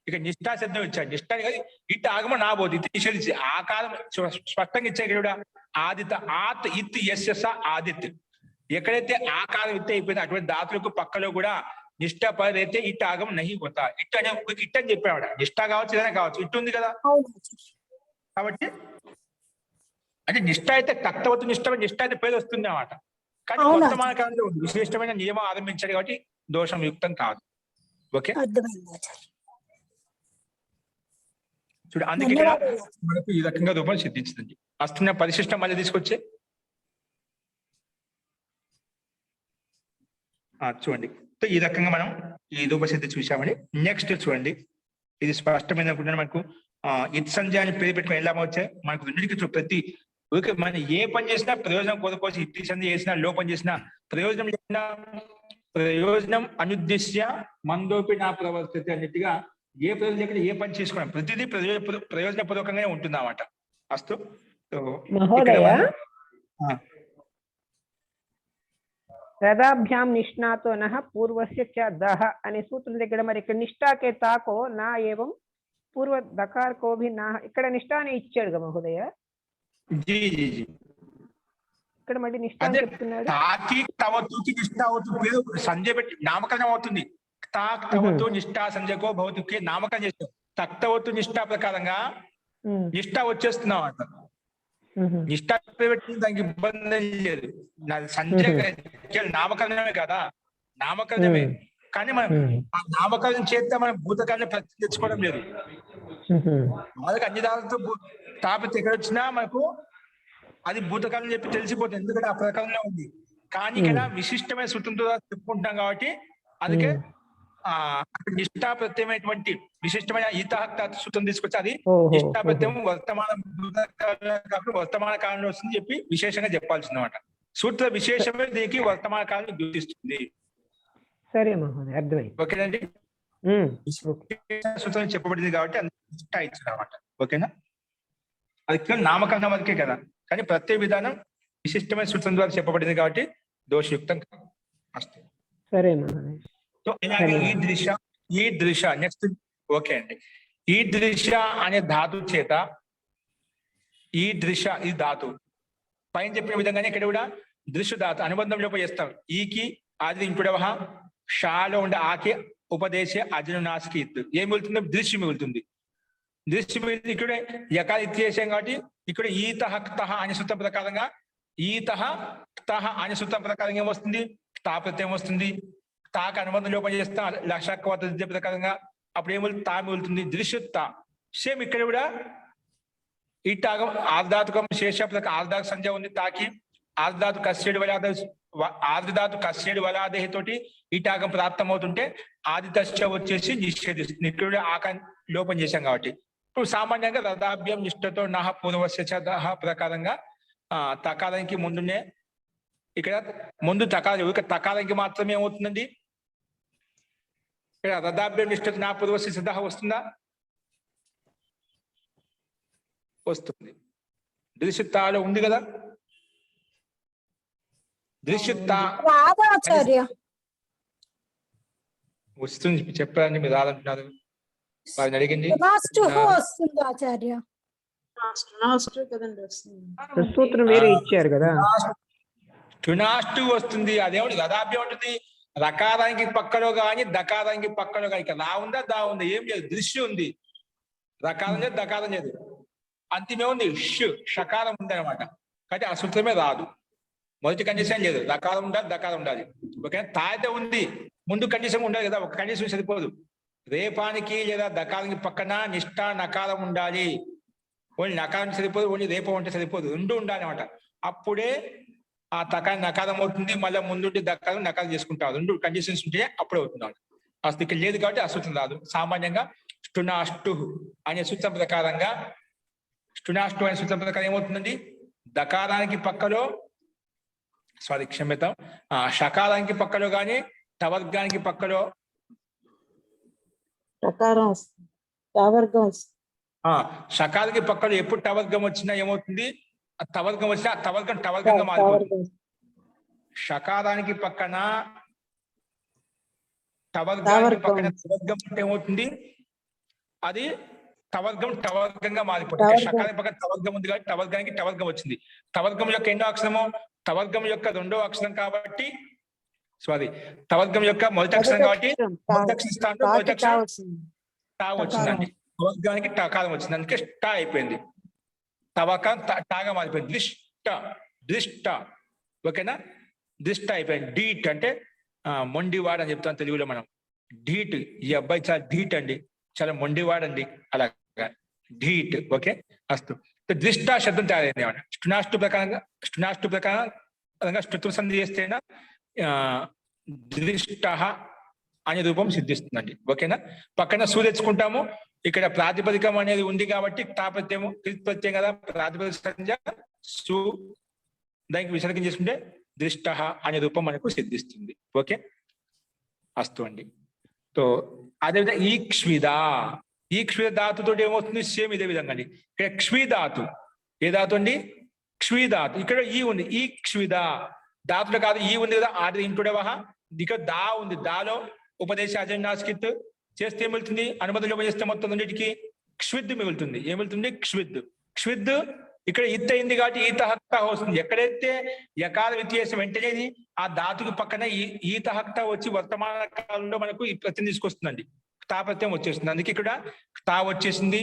ఇక నిష్ఠా శబ్దం ఇచ్చాడు. నిష్ఠా ఇట్ ఆగమో నాభవతి. ఇది నిషేధించి ఆ కాలం స్పష్టంగా ఇచ్చాడు కూడా. ఆదిత ఆత్ ఇత్ యస్య ఆదిత్. ఎక్కడైతే ఆ కాలం ఇత్ అయిపోయింది అటువంటి ధాతులకు పక్కలో కూడా నిష్ఠ పదైతే ఇట్ ఆగం నహి పోతా. ఇట్ అనే ఇట్ అని చెప్పాడు. నిష్ఠ కావచ్చు ఏదైనా కావచ్చు, ఇట్ ఉంది కదా. అవును ఆచార్య. కాబట్టి అంటే నిష్ఠ అయితే తక్తవతు నిష్ఠ అయితే పేరు వస్తుంది అన్నమాట. కానీ అవునా? వర్తమాన కాలంలో విశేషమైన నియమం ఆరంభించాడు కాబట్టి దోషం యుక్తం కాదు. ఓకే, అర్థమైంది ఆచార్య. చూడు అందుకే ఇక్కడ ధన్యవాదాలు. మనకు ఈ రకంగా రూపం సిద్ధించింది. వస్తున్న పరిశిష్టం మళ్ళీ తీసుకొచ్చే చూడండి. సో ఈ రకంగా మనం ఈ రూపసిద్ధి చూసామని. నెక్స్ట్ చూడండి, ఇది స్పష్టమైన అనుకుంటున్నాను. మనకు ఇత్సంజ అని పేరు పెట్టుకుని ఎలా వచ్చాయి మనకు రెండింటికి ప్రతి ఓకే. మనం ఏ పని చేసినా ప్రయోజనం కోరుకోవచ్చు. ఇట్టి సంధి చేసినా లోపం చేసినా ప్రయోజనం చేసినా ప్రయోజనం అనుద్దేశ్య మందోపి నా ప్రవర్తిత అన్నట్టుగా ఏ ప్రయోజనం లేకుండా ఏ పని చేసుకోవడం ప్రతిదీ ప్రయోజనపూర్వకంగానే ఉంటుంది అన్నమాట. అస్తు మహోదయ, రథాభ్యాం నిష్ణాతో నః పూర్వస్య చ దహ అనే సూత్రం దగ్గర మరి ఇక్కడ నిష్ఠాకే తాకో నా ఏవం పూర్వ దకార్ కో భి నా ఇక్కడ నిష్ఠా అని ఇచ్చాడుగా మహోదయ. జీ జీ జీ ఇక్కడ మళ్ళీ నిష్ఠా అని చెప్తున్నాడు. తాకి తవతుకి నిష్ఠ అవుతుంది పేరు సంజయ్ పెట్టి నామకరణం అవుతుంది. తాక్ తవతు నిష్ఠా సంజయకో భౌతికి నామకరణం చేస్తాం. తక్తవతు నిష్ఠా ప్రకారంగా నిష్ఠ వచ్చేస్తున్నాం అంట. నిష్ఠా పెట్టిన దానికి ఇబ్బంది లేదు. సంజయ్ నామకరణమే కదా, నామకరణమే. కానీ మనం ఆ నామకరణం చేస్తే మనం భూతకాన్ని ప్రతి తెచ్చుకోవడం లేదు. వాళ్ళకి అన్ని దానితో తాపతి ఎక్కడ వచ్చినా మనకు అది భూతకాలం చెప్పి తెలిసిపోతుంది, ఎందుకంటే ఆ ప్రకారంలో ఉంది. కానీ ఇక్కడ విశిష్టమైన సూత్రంతో చెప్పుకుంటున్నాం కాబట్టి అందుకే నిష్ఠా ప్రత్యమైనటువంటి విశిష్టమైన ఈతాహక్త సూత్రం తీసుకొచ్చి అది నిష్ఠా ప్రత్యయం వర్తమాన కాలంలో వస్తుంది చెప్పి విశేషంగా చెప్పాల్సింది అనమాట. సూత్ర విశేషమే దీనికి వర్తమాన కాలం గుర్తిస్తుంది. సరే మహోదయ, అర్థమైంది. ఓకేనండి. సూత్రం చెప్పబడింది కాబట్టి నిష్ఠా ఇచ్చింది అనమాట. ఓకేనా? అది కేవలం నామకరణం వరకే కదా, కానీ ప్రత్యేక విధానం విశిష్టమైన సూత్రం ద్వారా చెప్పబడింది కాబట్టి దోషయుక్తం కాదు. సరే మహోదయ. సో ఇలాగే ఈ దృశ నెక్స్ట్. ఓకే అండి. ఈ దృశ అనే ధాతు చేత ఈ దృశ ఈ ధాతు పైన చెప్పిన విధంగానే ఇక్కడ కూడా దృశ్య ధాతు అనుబంధంలో చేస్తాం. ఈకి ఆది ఇంపుడవహ షాలో ఉండే ఆకి ఉపదేశ అజనునాశకి ఇత్తు ఏం మిగులుతుంది? దృశ్యం మిగులుతుంది. దృశ్యం ఇక్కడ యకాల ఇత్యేశం కాబట్టి ఇక్కడ ఈతహ తహ అనే సూత్రం ప్రకారంగా ఈతహ తహ అనే సూత్రం ప్రకారంగా ఏమొస్తుంది? తా ప్రత్యయం వస్తుంది. తాకు అనుబంధం లోపం చేస్తాం లక్షకవత ప్రకారంగా అప్పుడు ఏమవుతుంది? తా మిగులుతుంది. దృశ్యత సేమ్ ఇక్కడ కూడా ఈటాగం ఆర్ధాతుకం శేష ఆర్ధాతు సంజ ఉంది. తాకి ఆర్ధాతు కస్యేడు వలాద ఆర్ధాతు కస్యేడు వలాదేహి తోటి ఈటాగం ప్రాప్తం అవుతుంటే ఆదితశ్చ వచ్చేసి నిషేధిస్తుంది. ఇక్కడ ఆక లోపం చేశాం కాబట్టి ఇప్పుడు సామాన్యంగా రథాభ్యం నిష్ఠతో నహ పూర్వస్య చ ప్రకారంగా తకారానికి ముందునే ఇక్కడ ముందు తకారం ఇక తకారానికి మాత్రమే ఏమవుతుందండి? ఇక్కడ రథాభ్యం నిష్ఠతో నా పూర్వస్య సిద్ధ వస్తుందా? వస్తుంది. దృశ్యతాలో ఉంది కదా, దృశ్యత రాదా ఆచార్య? వస్తుంది చెప్పారని మీరు రాదంటున్నారు. వారిని అడిగింది వస్తుంది ఆచార్య. సూత్రం వేరే ఇచ్చారు కదా. టునాస్టు వస్తుంది. అదేమిటి రథాభ్యం ఉంటుంది. రకారానికి పక్కలో కానీ దకారానికి పక్కలో కానీ ఇక్కడ రా ఉందా దా ఉందా ఏం లేదు, దృశ్యం ఉంది. రకారం లేదు దకారం లేదు, అంతిమే ఉంది షకారం ఉంది అనమాట. కాబట్టి ఆ సూత్రమే రాదు. మొదటి కండిషన్ లేదు, రకారం ఉండాలి దకారం ఉండాలి. ఓకేనా? తాయితే ఉంది, ముందు కండిషన్ ఉండాలి కదా, ఒక కండిషన్ సరిపోదు. రేపానికి లేదా దకారానికి పక్కన నిష్ఠ నకారం ఉండాలి. ఓన్లీ నకారం సరిపోదు, ఓన్లీ రేపం ఉంటే సరిపోదు, రెండు ఉండాలి అనమాట. అప్పుడే ఆ తకారం నకారం అవుతుంది, మళ్ళీ ముందుండి దకారం నకారం చేసుకుంటారు. రెండు కండిషన్స్ ఉంటే అప్పుడే అవుతుంది. అసలు ఇక్కడ లేదు కాబట్టి ఆ సూత్రం రాదు. సామాన్యంగా స్టునాష్టు అనే సూత్రం ప్రకారంగా, స్టునాష్టు అనే సూత్రం ప్రకారం ఏమవుతుందండి, దకారానికి పక్కలో క్షమ్యతం షకారానికి పక్కలో కానీ టవర్గానికి పక్కలో షకారానికి పక్కలో ఎప్పుడు టవర్గం వచ్చినా ఏమవుతుంది, టవర్గం వచ్చినా టవర్గం టవర్గంగా మారిపోతుంది. షకారానికి పక్కన టవర్గానికి పక్కన టవర్గం అంటే ఏమవుతుంది, అది టవర్గం టవర్గంగా మారిపోతుంది. షకారానికి పక్కన టవర్గం ఉంది కాబట్టి టవర్గానికి టవర్గం వచ్చింది. టవర్గం యొక్క ఎన్నో అక్షరము, టవర్గం యొక్క రెండో అక్షరం కాబట్టి టవర్గం యొక్క మొదటి అక్షరం కాబట్టి మొదటి అక్షరం స్థానంలో మొదటి అక్షరం టా వచ్చిందండి. టవర్గానికి టకారం వచ్చింది, అందుకే టా అయిపోయింది. తవకం టాగా మారిపోయింది. దృష్ట ఓకేనా, దృష్ట అయిపోయింది. డీట్ అంటే మొండివాడు అని చెప్తాం తెలుగులో మనం. ఢీట్, ఈ అబ్బాయి చాలా ఢీట్ అండి, చాలా మొండివాడండి, అలాగా ఢీట్. ఓకే అస్తు. దృష్ట శబ్దం తయారైంది ఏమన్నా స్టునాష్టు ప్రకారంగా స్తుత్వ సంధి చేస్తేనా దృష్ట అనే రూపం సిద్ధిస్తుందండి. ఓకేనా? పక్కన సు తెచ్చుకుంటాము. ఇక్కడ ప్రాతిపదికం అనేది ఉంది కాబట్టి తాపత్యము ప్రత్యయం కదా, ప్రాతిపదిక సంధ్య సు, దానికి విసర్గం చేసుకుంటే దృష్ట అనే రూపం మనకు సిద్ధిస్తుంది. ఓకే అస్తు అండి. సో అదేవిధంగా ఈ క్షిద ధాతుతో ఏమవుతుంది, సేమ్ ఇదే విధంగా అండి. ఇక్కడ క్షిధాతు ఏ ధాతు అండి, క్షిధాతు. ఇక్కడ ఈ ఉంది, ఈ క్షిద ధాతుడు కాదు, ఈ ఉంది కదా, ఆది ఇంటుడవహ. ఇక్కడ దా ఉంది, దాలో ఉపదేశ అజన్యాస్కిత్ చేస్తే ఏమిళ్తుంది, అనుమతులు చేస్తే మొత్తం రెండింటికి క్షిద్ మిగులుతుంది. ఏమిళ్తుంది, క్షిద్. ఇక్కడ ఇత్ అయింది కాబట్టి ఈతహక్త వస్తుంది. ఎక్కడైతే యకార వ్యత్యాసం వెంటనేది ఆ ధాతుకు పక్కన ఈతహక్త వచ్చి వర్తమాన కాలంలో మనకు ఈ ప్రత్యయం తీసుకొస్తుందండి, తాపత్యం వచ్చేస్తుంది. అందుకే ఇక్కడ తా వచ్చేసింది,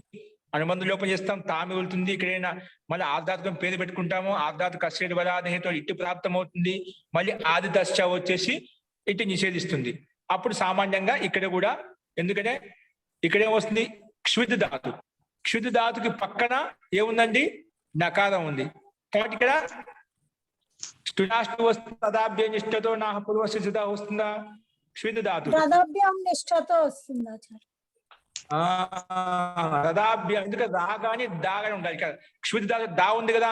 అనుబంధ లోపం చేస్తాం, తా మిగులుతుంది. ఇక్కడైనా మళ్ళీ ఆధాత్మకం పేరు పెట్టుకుంటాము, ఆధాత్మిక అశ్రేణి బలాదేహతో ఇటు ప్రాప్తం అవుతుంది. మళ్ళీ ఆది దశ వచ్చేసి ఇటు నిషేధిస్తుంది. అప్పుడు సామాన్యంగా ఇక్కడ కూడా, ఎందుకంటే ఇక్కడ ఏమొస్తుంది, క్షుద్ ధాతుకి పక్కన ఏముందండి, నకారం ఉంది. కాబట్టి ఇక్కడ స్టునాష్టు వస్తుంది, తదాభ్య నిష్ఠతో నా పూర్వస్య సిద్ధ వస్తుందా, క్షుద్ ధాతు నిష్ఠతో వస్తుందా? రథాభ్యం, ఎందుకంటే రా కానీ దా కానీ ఉండాలి. ఇక్కడ క్షుద్ ధాతు దా ఉంది కదా,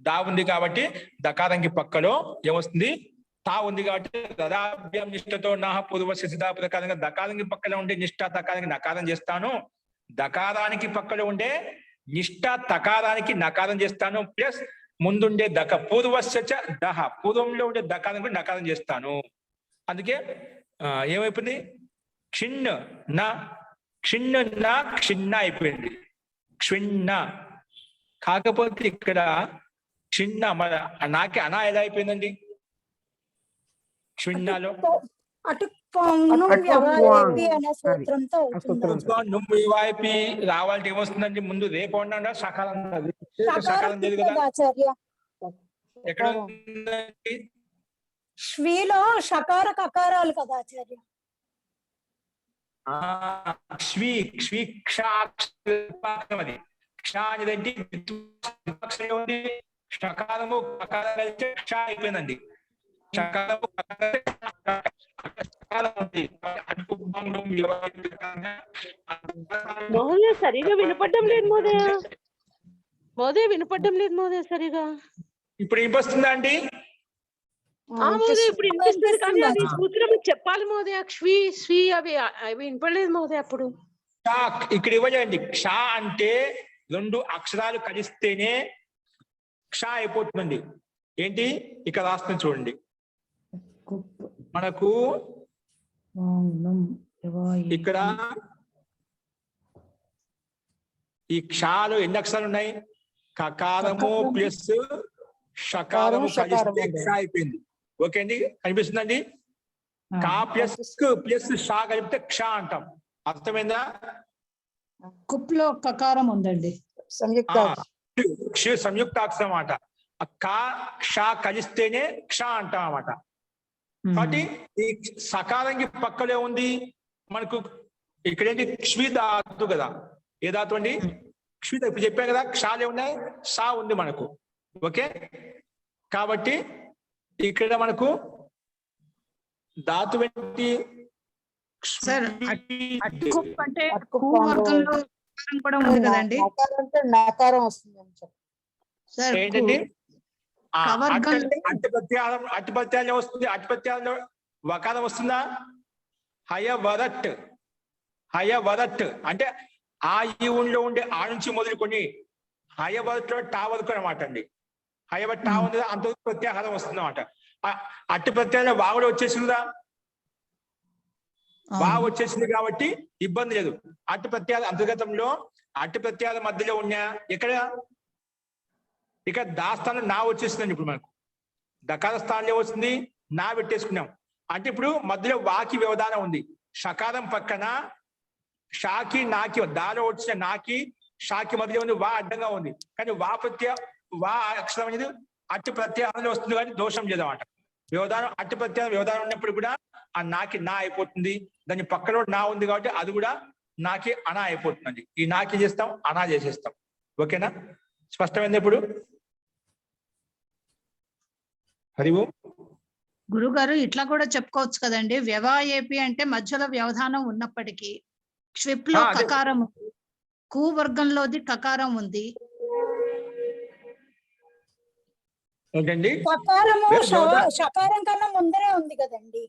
దా ఉంది కాబట్టి దకారంకి పక్కలో ఏమొస్తుంది, తా ఉంది కాబట్టి రథాభ్యం నిష్ఠతో నా పూర్వస్య సిద్ధ ప్రకారంగా దకారానికి పక్కన ఉండే నిష్ఠ తకారానికి నకారం చేస్తాను, దకారానికి పక్కన ఉండే నిష్ఠ తకారానికి నకారం చేస్తాను, ప్లస్ ముందుండే పూర్వస్య దహ, పూర్వంలో ఉండే దకారానికి నకారం చేస్తాను. అందుకే ఏమైపోయింది, క్షిన్న అయిపోయింది, క్షిన్న. కాకపోతే ఇక్కడ క్షిన్న మన నాకే అనా ఎలా అయిపోయిందండి, క్షిన్నాలో రావాలంటే ఏమొస్తుందండి, ముందు రేపు ఉండ సకాలం లేదు కదా. ఎక్కడ శ్వీలో షకార కకారాలు కదా ఆచార్య. అది క్ష అనేదండి షకారము కకారం కలిస్తే క్ష అయిపోయిందండి. షకారము మోదయ సరిగా వినపడడం లేదు, మోదయ వినపడడం లేదు మోదయ సరిగా. ఇప్పుడు ఏం వస్తుందా అండి, మోదయ ఇప్పుడు వినిపిస్తుంది కానీ అది ఆ. సూత్రం చెప్పాలి మోదయ క్షి స్వి అవి అవి వినపడలేదు మోదయ అప్పుడు. ఇక్కడ ఇవ్వలేండి. క్ష అంటే 2 అక్షరాలు కలిస్తేనే క్ష అయిపోతుందండి. ఏంటి ఇక్కడ రాస్తుంది చూడండి. మనకు ఇక్కడ ఈ క్షాలు ఎన్ని అక్షరాలు ఉన్నాయి? కకారము ప్లస్ షకారము కలిస్తే క్ష అయిపోయింది. ఓకే అండి, కనిపిస్తుందండి. కా ప్లస్ ప్లస్ షా కలిపితే క్ష అంటాం. అర్థమైందా? కుప్లో కకారం ఉందండి. సంయుక్తాక్షరం అన్నమాట. కా క్ష కలిస్తేనే క్ష అంటాం అన్నమాట. కాబట్టి ఈ సకారంకి పక్కలో ఉంది మనకు ఇక్కడ ఏంటి? క్షి ధాతు కదా. ఏ ధాతు అండి? క్షి. ఇప్పుడు చెప్పాం కదా, క్షాలే ఉన్నాయి, సా ఉంది మనకు. ఓకే, కాబట్టి ఇక్కడ మనకు ధాతు ఏంటి? సార్ అట్కుప్ అంటే కు వర్గంలో కకారం కూడా ఉంది కదండి. నకారం వస్తుంది సార్ ఏంటండి? కవర్గంలో అట్టి ప్రత్యాయం వస్తుంది. అట్టి ప్రత్యాయంలో వకారం వస్తుందా? హయవరట్. హయవరట్ అంటే ఆ ఈ ఊళ్ళో ఉండే ఆ నుంచి మొదలుకొని హయవరట్ లో టా వరకు అనమాట అండి. హయవట్ టా ఉంది, అంత ప్రత్యాహారం వస్తుంది అనమాట. అట్టి ప్రత్యాయంలో వాగుడు వచ్చేసిందా? వాగు వచ్చేసింది కాబట్టి ఇబ్బంది లేదు. అట్టి ప్రత్యాల అంతర్గతంలో అట్టి ప్రత్యాల మధ్యలో ఉన్న ఎక్కడ ఇక్కడ దాస్థానం నా వచ్చేసిందండి. ఇప్పుడు మనకు దకార స్థానంలో వస్తుంది, నా పెట్టేసుకున్నాం. అంటే ఇప్పుడు మధ్యలో వాకి వ్యవధానం ఉంది. షకారం పక్కన షాకి నాకి దాలో వచ్చిన నాకి షాకి మధ్యలో ఉంది, వా అడ్డంగా ఉంది. కానీ వా అక్షరం అనేది అట్టి ప్రత్యాహారంలో వస్తుంది కానీ దోషం లేదన్నమాట. వ్యవధానం అట్టి ప్రత్యాహారం వ్యవధానం ఉన్నప్పుడు కూడా ఆ నాకి నా అయిపోతుంది. దాని పక్కలో నా ఉంది కాబట్టి అది కూడా నాకి అనా అయిపోతుందండి. ఈ నాకి చేస్తాం, అనా చేసేస్తాం. ఓకేనా? స్పష్టమైంది ఇప్పుడు? హరి ఓం. గురుగారు ఇట్లా కూడా చెప్పుకోవచ్చు కదండి. వ్యవాయేపి అంటే మధ్యలో వ్యవధానం ఉన్నప్పటికీ క్షిప్ లో కకారం ఉంది, కు వర్గంలోది కకారం ఉంది. ఏంటండి? సకారము షకారం కన్నా ముందరే ఉంది కదండి.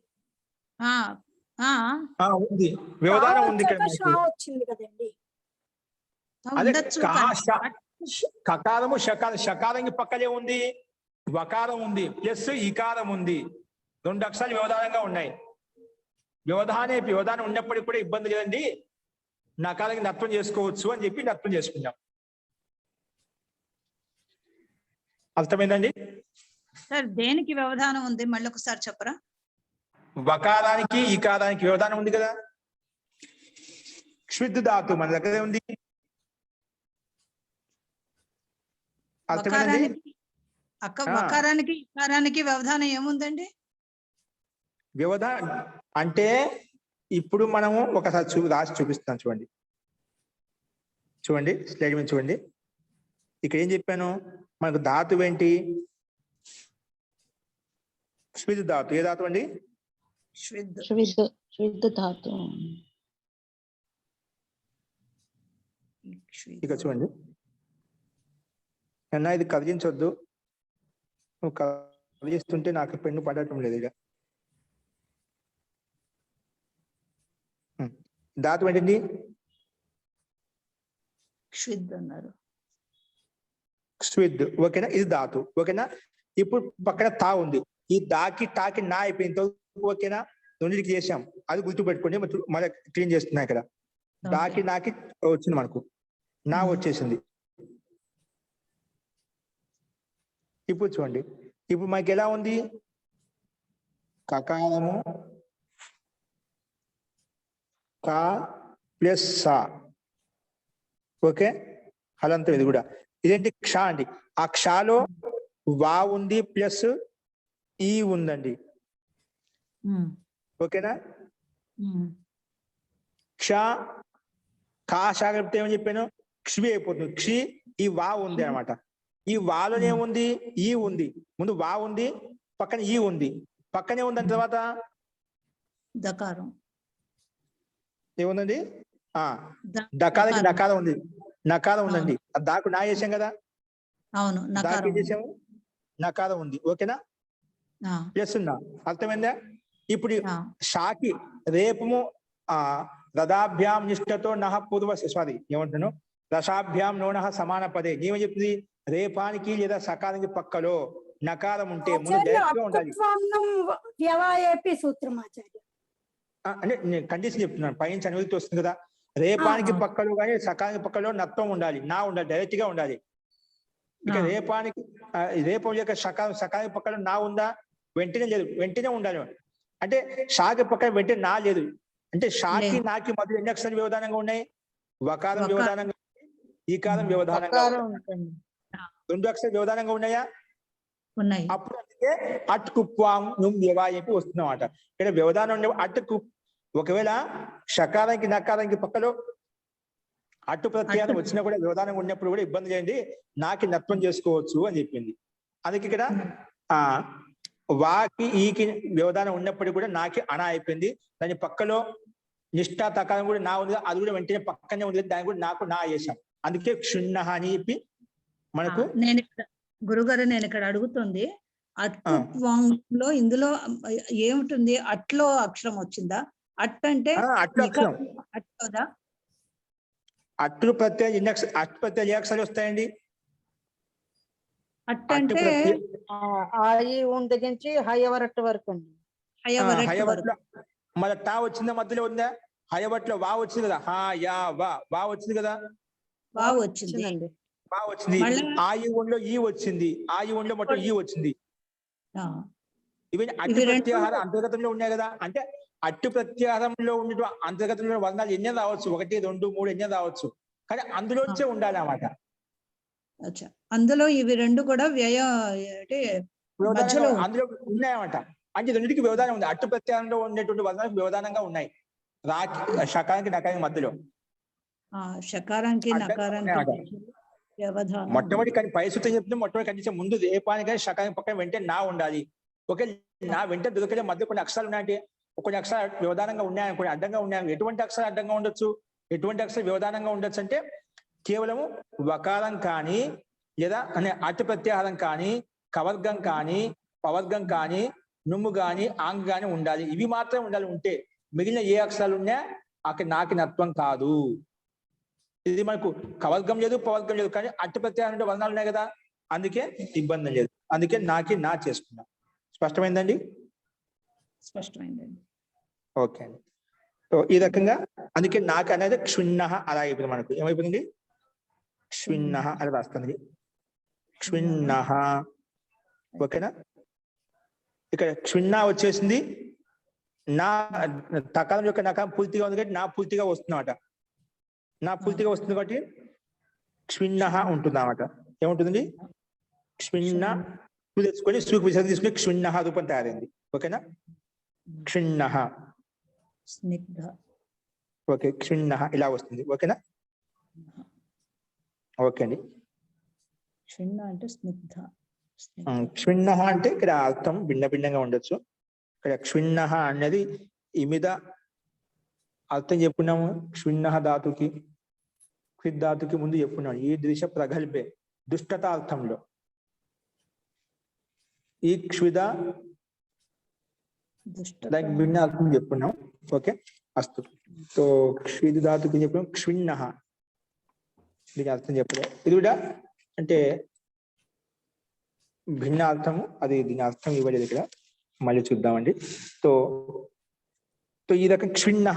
ఉంది, వ్యవధానం ఉంది ఇక్కడ. వచ్చింది కదండి. అదే ఉండొచ్చు కకారము షకారం పక్కనే ఉంది, వకారం ఉంది, ప్లస్ ఈకారం ఉంది. 2 అక్షరాలు వ్యవధానంగా ఉన్నాయి. వ్యవధానం ఉన్నప్పటికీ కూడా ఇబ్బంది లేదండి. నకారానికి నత్వం చేసుకోవచ్చు అని చెప్పి నత్వం చేసుకున్నాం. అర్థమైందండి? సార్ దేనికి వ్యవధానం ఉంది మళ్ళీ ఒకసారి చెప్పరా? వకారానికి ఈకారానికి వ్యవధానం ఉంది కదా. క్షుద్ధ ధాతు మన దగ్గరే ఉంది. అర్థమైందండి? వకారానికి ఈకారానికి వ్యవధానం ఏముందండి? వ్యవధానం అంటే ఇప్పుడు మనము ఒకసారి రాసి చూపిస్తాం. చూడండి స్లైడ్ మీద చూడండి. ఇక్కడ ఏం చెప్పాను? మనకు ధాతు ఏంటి? శ్విద్ ధాతు. ఏ ధాతు అండి? శ్విద్ ధాతు. ఇక చూడండి అన్నా, ఇది కదిలించొద్దు. నువ్వు కదిలిస్తుంటే నాకు పెన్ను పడటం లేదు. ఇక ధాతు ఏంటండి? క్షిద్ అన్నారు. స్విద్. ఓకేనా? ఇది ధాతు. ఓకేనా? ఇప్పుడు పక్కన తా ఉంది. ఈ దాకి టాకి నా అయిపోయింది. ఓకేనా? 2కి చేసాం, అది గుర్తు పెట్టుకోండి. మళ్ళీ క్లీన్ చేస్తున్నా. ఇక్కడ దాకి నాకి వచ్చింది, మనకు నా వచ్చేసింది. ఇప్పుడు చూడండి, ఇప్పుడు మనకి ఎలా ఉంది? కకారము కా ప్లస్ సా. ఓకే, హలంతం ఇది కూడా. ఇదేంటి? క్ష అండి. ఆ క్షలో వా ఉంది ప్లస్ ఈ ఉందండి. ఓకేనా? క్ష కాషా కలిపితే ఏమని చెప్పాను? క్షి అయిపోతుంది. క్షి ఈ వా ఉంది అనమాట. ఈ వాలోనే ఏముంది? ఈ ఉంది. ముందు వా ఉంది, పక్కన ఈ ఉంది, పక్కనే ఉంది. దాని తర్వాత దకారం ఏముందండి? దకారానికి నకారం ఉంది. నకారం ఉందండి. దాకు నా చేసాం కదా. అవును, దాకి చేసాము, నకారం ఉంది. ఓకేనా? ఆ, ప్లస్ ఉన్నా అర్థమైందా? ఇప్పుడు ఆ, షాకి రేపము రథాభ్యాం నిష్ఠతో నహ పూర్వ సారీ ఏమంటాను రసాభ్యాం నోనహ సమాన పదే ఏమని చెప్తుంది? రేపానికి లేదా సకారానికి పక్కలో నకారం ఉంటే ముందు ఆచార్య డైరెక్ట్ గా ఉండాలి. అక్కుత్వాన్నం వ్యవాయేపి సూత్రం ఆచార్య. అంటే నేను కండిషన్ చెప్తున్నాను, పైనుంచి అనుమతి వస్తుంది కదా. రేపానికి ఆ. పక్కలో కానీ సకారానికి పక్కలో నత్వం ఉండాలి, నా ఉండాలి, డైరెక్ట్ గా ఉండాలి. ఇక ఆ. రేపానికి రేపం యొక్క సకారానికి పక్కన నా ఉందా? వెంటనే లేదు, వెంటనే ఉండాలి. అంటే షాకి పక్కన వెంటనే నా లేదు. అంటే షాకి లేదు. నాకి మధ్య ఎన్ని అక్షరాలు వ్యవధానంగా ఉన్నాయి? వకారం వకారం. వ్యవధానంగా, ఈకారం వ్యవధానంగా పకారం ఉన్నాయి. ఉంటుంది. 2 అక్షరాలు వ్యవధానంగా ఉన్నాయా? ఉన్నాయి. అప్పుడు అందుకే అట్ కుప్వాం నుం వ్యవాయపి వస్తున్నమాట. ఇక్కడ వ్యవధానం ఉండే అట్టుకు ఒకవేళ షకారానికి నకారానికి పక్కలో అట్టు ప్రత్యానం అట్టు. వచ్చినా కూడా వ్యవధానం ఉన్నప్పుడు కూడా ఇబ్బంది చేయండి, నాకి నత్వం చేసుకోవచ్చు అని చెప్పింది. అందుకే ఇక్కడ వాకి ఈకి వ్యవధానం ఉన్నప్పటికీ కూడా నాకి అణ అయిపోయింది. దాని పక్కలో నిష్ఠా తకారం కూడా నా ఉంది, అది కూడా వెంటనే పక్కనే ఉంది, దాని కూడా నాకు నా చేశాం. అందుకే క్షుణ్ణ అని చెప్పి మనకు నేను ఇక్కడ గురుగారు నేను ఇక్కడ అడుగుతుంది అట్లో ఇందులో ఏముంటుంది? అట్లో అక్షరం వచ్చిందా? అట్ అంటే అట్లు అక్షరం అట్లోదా? అట్లు ప్రత్యయం ఎన్ని అక్షరాలు, అట్టు ప్రత్యయం ఏ అక్షరాలు వస్తాయండి? అట్ అట్టు అంటే ప్రత్యయం ఆయి దగ్గరించి హయవరట్టు వరకు అండి. హయవరట్టు హయవట్ల వరకు. మళ్ళీ టా వచ్చిందా? మధ్యలో ఉందా? హయవట్లో వా వచ్చింది కదా, హా యా వా వచ్చింది కదా, బాగా వచ్చింది. వచ్చిందండి. వా వచ్చింది. మళ్ళీ ఆ యుగంలో ఈ వచ్చింది, ఆ యుగంలో మొత్తం ఈ వచ్చింది. ఆ, ఇవన్నీ అట్టు ఇవి రెండు ప్రత్యాహార అంతర్గతంలో ఉన్నాయి కదా. అంటే అట్టు ప్రత్యాహారంలో ఉన్న అంతర్గతంలో వర్ణాలు ఎన్ని రావచ్చు, 1, 2, 3 ఎన్ని రావచ్చు, కానీ అందులోంచే ఉండాలి అన్నమాట. అచ్చా. అందులో ఇవి రెండు కూడా వ్యయ అంటే మధ్యలో అందులో ఉన్నాయన్నమాట. అంటే రెండింటికి వ్యవధానం ఉంది. అట్టు ప్రత్యాహారంలో ఉండేటువంటి వర్ణాలకు వ్యవధానంగా ఉన్నాయి, రాకి షకానికి నకానికి మధ్యలో షకారానికి అడ్డంగా నకారానికి ఉన్నాయన్నమాట. మధ్యలో వ్యవధానం మొట్టమొదటి కానీ పై సూత్రం చెప్తే మొట్టమొదటి కండిషన్ ముందు రేపానికి కానీ షకానికి పక్కన వెంటనే నా ఉండాలి. ఒకే నా వెంటనే దొరికే మధ్య కొన్ని అక్షరాలు ఉన్నాయంటే, కొన్ని అక్షరాలు వ్యవధానంగా ఉన్నాయి, కొన్ని అడ్డంగా ఉన్నాయి. ఎటువంటి అక్షరాలు అడ్డంగా ఉండొచ్చు, ఎటువంటి అక్షరాలు వ్యవధానంగా ఉండొచ్చు అంటే కేవలము వకారం కానీ లేదా అనే అటు ప్రత్యాహారం కానీ కవర్గం కానీ పవర్గం కానీ నుమ్ము కానీ ఆంగ్ కానీ ఉండాలి. ఇవి మాత్రం ఉండాలి. ఉంటే మిగిలిన ఏ అక్షరాలు ఉన్నా అక్కడ నాకి నత్వం కాదు. ఇది మనకు కవర్గం లేదు, పవర్గం లేదు, కానీ అట్టు ప్రత్యాహారం వర్ణాలు ఉన్నాయి కదా, అందుకే ఇబ్బంది లేదు. అందుకే నాకి నా చేసుకున్నా. స్పష్టమైందండి? స్పష్టమైందండి. ఓకే అండి. సో ఈ రకంగా అందుకే నాకు అనేది క్షుణ్ణ అలా అయిపోయింది. మనకు ఏమైపోయింది? క్షుణ్ణ అని రాస్తుంది. క్షుణ్ణ. ఓకేనా? ఇక్కడ క్షుణ్ణ వచ్చేసింది. నా తకాలం యొక్క నకారం పూర్తిగా ఉంది కాబట్టి నా పూర్తిగా వస్తుందన్నమాట. నా పూర్తిగా వస్తుంది కాబట్టి క్షుణ్ణ ఉంటుంది అన్నమాట. ఏముంటుంది? క్షుణ్ణ తెచ్చుకొని సూకు విసర్జన తీసుకుని క్షుణ్ణ రూపం తయారైంది. ఓకేనా? క్షుణ్ణ. స్నిగ్ధ. ఓకే, క్షుణ్ణ ఇలా వస్తుంది. ఓకేనా? ఓకే అండి. క్షుణ్ణ అంటే స్నిగ్ధ. క్షుణ్ణ అంటే ఇక్కడ అర్థం భిన్న భిన్నంగా ఉండొచ్చు. ఇక్కడ క్షుణ్ణ అనేది ఇమిద అర్థం చెప్పుకున్నాము. క్షుణ్ణ ధాతుకి క్విద్ ధాతుకి ముందు చెప్పుకున్నాము. ఈ దృశ ప్రగల్భే దుష్టత అర్థంలో ఈ క్షుద దానికి భిన్న అర్థం చెప్పుకున్నాం. ఓకే, అస్తు. సో క్షిద్ ధాతుకి చెప్పినాం. క్షుణ్ణ దీని అర్థం చెప్పలే. ఇది కూడా అంటే భిన్న అర్థము, అది దీని అర్థం ఇవ్వలేదు ఇక్కడ. మళ్ళీ చూద్దామండి. సో ఈ రకం క్షుణ్ణ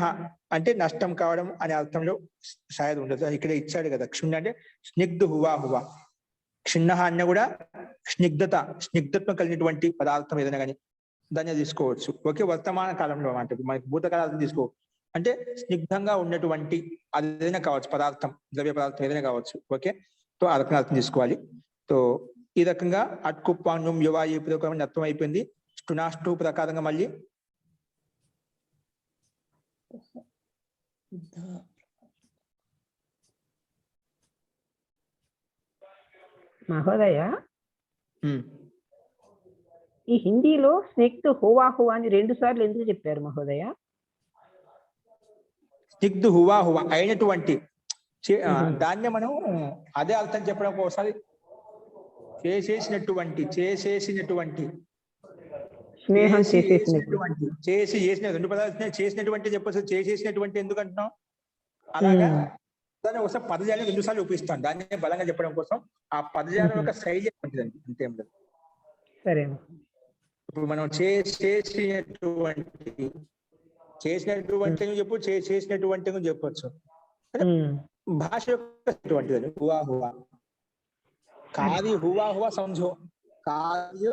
అంటే నష్టం కావడం అనే అర్థంలో షాయద్ ఉండదు. ఇక్కడ ఇచ్చాడు కదా క్షుణ్ణ అంటే స్నిగ్ధ హువా హువా. క్షుణ్ణ అన్న కూడా స్నిగ్ధత్వం కలిగినటువంటి పదార్థం ఏదైనా కానీ దాన్ని తీసుకోవచ్చు. ఓకే, వర్తమాన కాలంలో అంటే మనకి భూతకాలం తీసుకో అంటే స్నిగ్ధంగా ఉన్నటువంటి అది ఏదైనా కావచ్చు, పదార్థం, ద్రవ్య పదార్థం ఏదైనా కావచ్చు. ఓకే, సో ఆ రకంగా అర్థం తీసుకోవాలి. సో ఈ రకంగా అట్కుప్పాంగం యువాయి ప్రకారం అర్థం అయిపోయింది. స్టునాష్టు ప్రకారంగా మళ్ళీ మహోదయ, ఈ హిందీలో స్నిగ్ధ హువా హువా అని 2 సార్లు ఎందుకు చెప్పారు మహోదయ? స్నిగ్ధ హువా హువా అయినటువంటి దాన్ని మనం అదే అర్థం చెప్పడం ఒకసారి చేసేసినటువంటి స్నేహం చేసేసినట్టు. చేసినటువంటి, చేసిన 2 పదాలు వచ్చినాయి. చేసినటువంటి చెప్పచ్చు, చేసేసినటువంటి ఎందుకు అంటున్నాం? అలాగా దాన్ని ఒకసారి పదజాలం 2 సార్లు ఉపయోగిస్తాం. దాన్ని బలంగా చెప్పడం కోసం ఆ పదజాలం యొక్క శైలి ఉంటుందండి, అంతేం లేదు. సరే. ఇప్పుడు మనం చేసినటువంటి చెప్పు, చేసినటువంటి చెప్పొచ్చు. భాష యొక్క హువా హువా కాది, హువా హువా సంజో కాదు.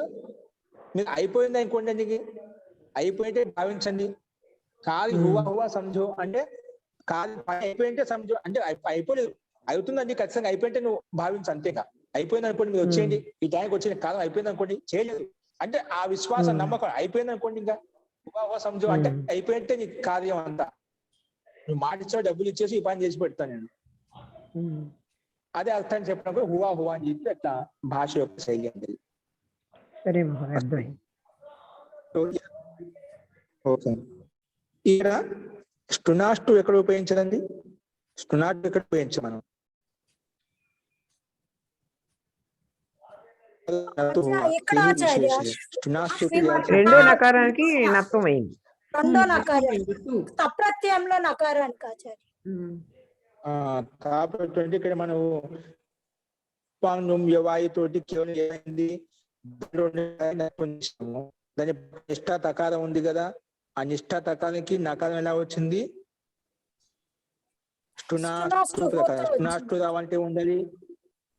మీరు అయిపోయింది అనుకోండి, అందుకే అయిపోయింటే భావించండి. కాది హువా హువా సంజో అంటే కాదు పని అయిపోయింటే సంజో అంటే అయిపోలేదు, అవుతుందండి ఖచ్చితంగా అయిపోయింటే నువ్వు భావించు, అంతేగా. అయిపోయింది అనుకోండి, మీరు వచ్చేయండి ఈ టైంకి వచ్చిన కాలం అయిపోయింది అనుకోండి, చేయలేదు అంటే ఆ విశ్వాసం నమ్మకం అయిపోయింది అనుకోండి, ఇంకా హువా హువా సంజో అంటే అయిపోయింటే నీ కార్యం అంతా, నువ్వు మాట ఇచ్చావు, డబ్బులు ఇచ్చేసి ఈ పని చేసి పెడతాను నేను, అదే అర్థం చెప్పినప్పుడు హువా హువా అని చెప్పి అట్లా భాష యొక్క శైలి అండి. సరే మహోదయ, అర్థమైంది. ఓకే, ఇక్కడ స్టునాస్టు ఎక్కడ ఉపయోగించదండి? స్టునాస్టు ఎక్కడ ఉపయోగించాం మనం? ఇక్కడ ఆచార్య రెండో నకారానికి నత్వం అయింది. రెండో నకారానికి తప్రత్యయంలో నకారానికి ఆచార్య. కాబట్టి ఇక్కడ మనం వ్యవాయి తోటి కేవలం ఏమైంది, దాని నిష్ఠా తకారం ఉంది కదా, ఆ నిష్ఠా తకారానికి నకారం ఎలా వచ్చింది? స్టునాస్టు రావంటే ఉండాలి,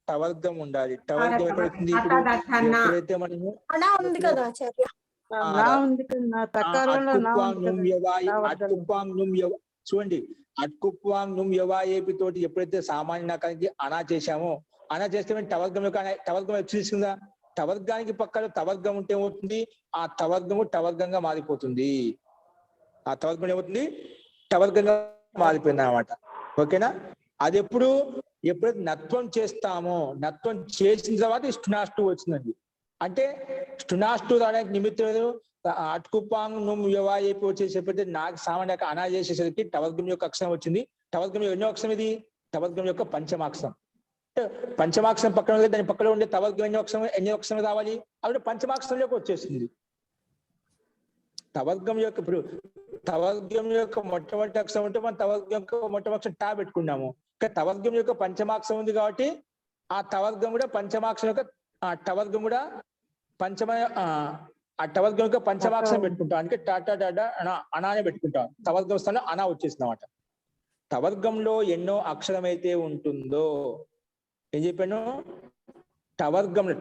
టవర్గం ఉండాలి. టవర్గం ఎక్కడ వచ్చింది? ఎప్పుడైతే మనము ఉంది కదా ఆచార్య, చూడండి, అట్కుప్వాంగ్ నుమ్ యవాయేపి తోటి ఎప్పుడైతే సామాన్య నకారానికి అనా చేశామో, అనా చేస్తే టవర్గం యొక్క టవర్గం వచ్చేసిందా? టవర్గానికి పక్కన టవర్గం ఉంటే ఏమవుతుంది? ఆ టవర్గము టవర్గంగా మారిపోతుంది. ఆ టవర్గం ఏమవుతుంది? టవర్గంగా మారిపోయింది అన్నమాట. ఓకేనా? అది ఎప్పుడైతే నత్వం చేస్తామో, నత్వం చేసిన తర్వాత స్టునాస్టు వచ్చిందండి. అంటే స్టునాస్టు రావడానికి నిమిత్తం అట్కుపాంగ్ నుమ్ యవాయేపి వచ్చేసేపటి నాకు సామాన్య అనా చేసేసరికి టవర్గం యొక్క అక్షరం వచ్చింది. టవర్గం ఎన్నో అక్షరం ఇది? టవర్గం యొక్క పంచమాక్షరం. పంచమాక్షరం పక్కన ఉంటే దాని పక్కన ఉండే టవర్గం ఎన్ని అక్షరం రావాలి? అప్పుడు పంచమాక్షరంలోకి వచ్చేసింది. టవర్గం యొక్క ఇప్పుడు టవర్గం యొక్క మొట్టమొదటి అక్షరం ఉంటే మనం టవర్గం యొక్క మొట్టమొదటి అక్షరం టా పెట్టుకున్నాము. కానీ టవర్గం యొక్క పంచమాక్షరం ఉంది కాబట్టి ఆ టవర్గం కూడా పంచమాక్షరం యొక్క టవర్గం కూడా ఆ టవర్గం యొక్క పంచమాక్షరం పెట్టుకుంటాం. అందుకే టాటా టాటా అనానే పెట్టుకుంటాం. టవర్గం స్థానంలో అనా వచ్చేసింది అన్నమాట. టవర్గంలో ఎన్నో అక్షరం అయితే ఉంటుందో, ఏం చెప్పాను? టవర్గంలో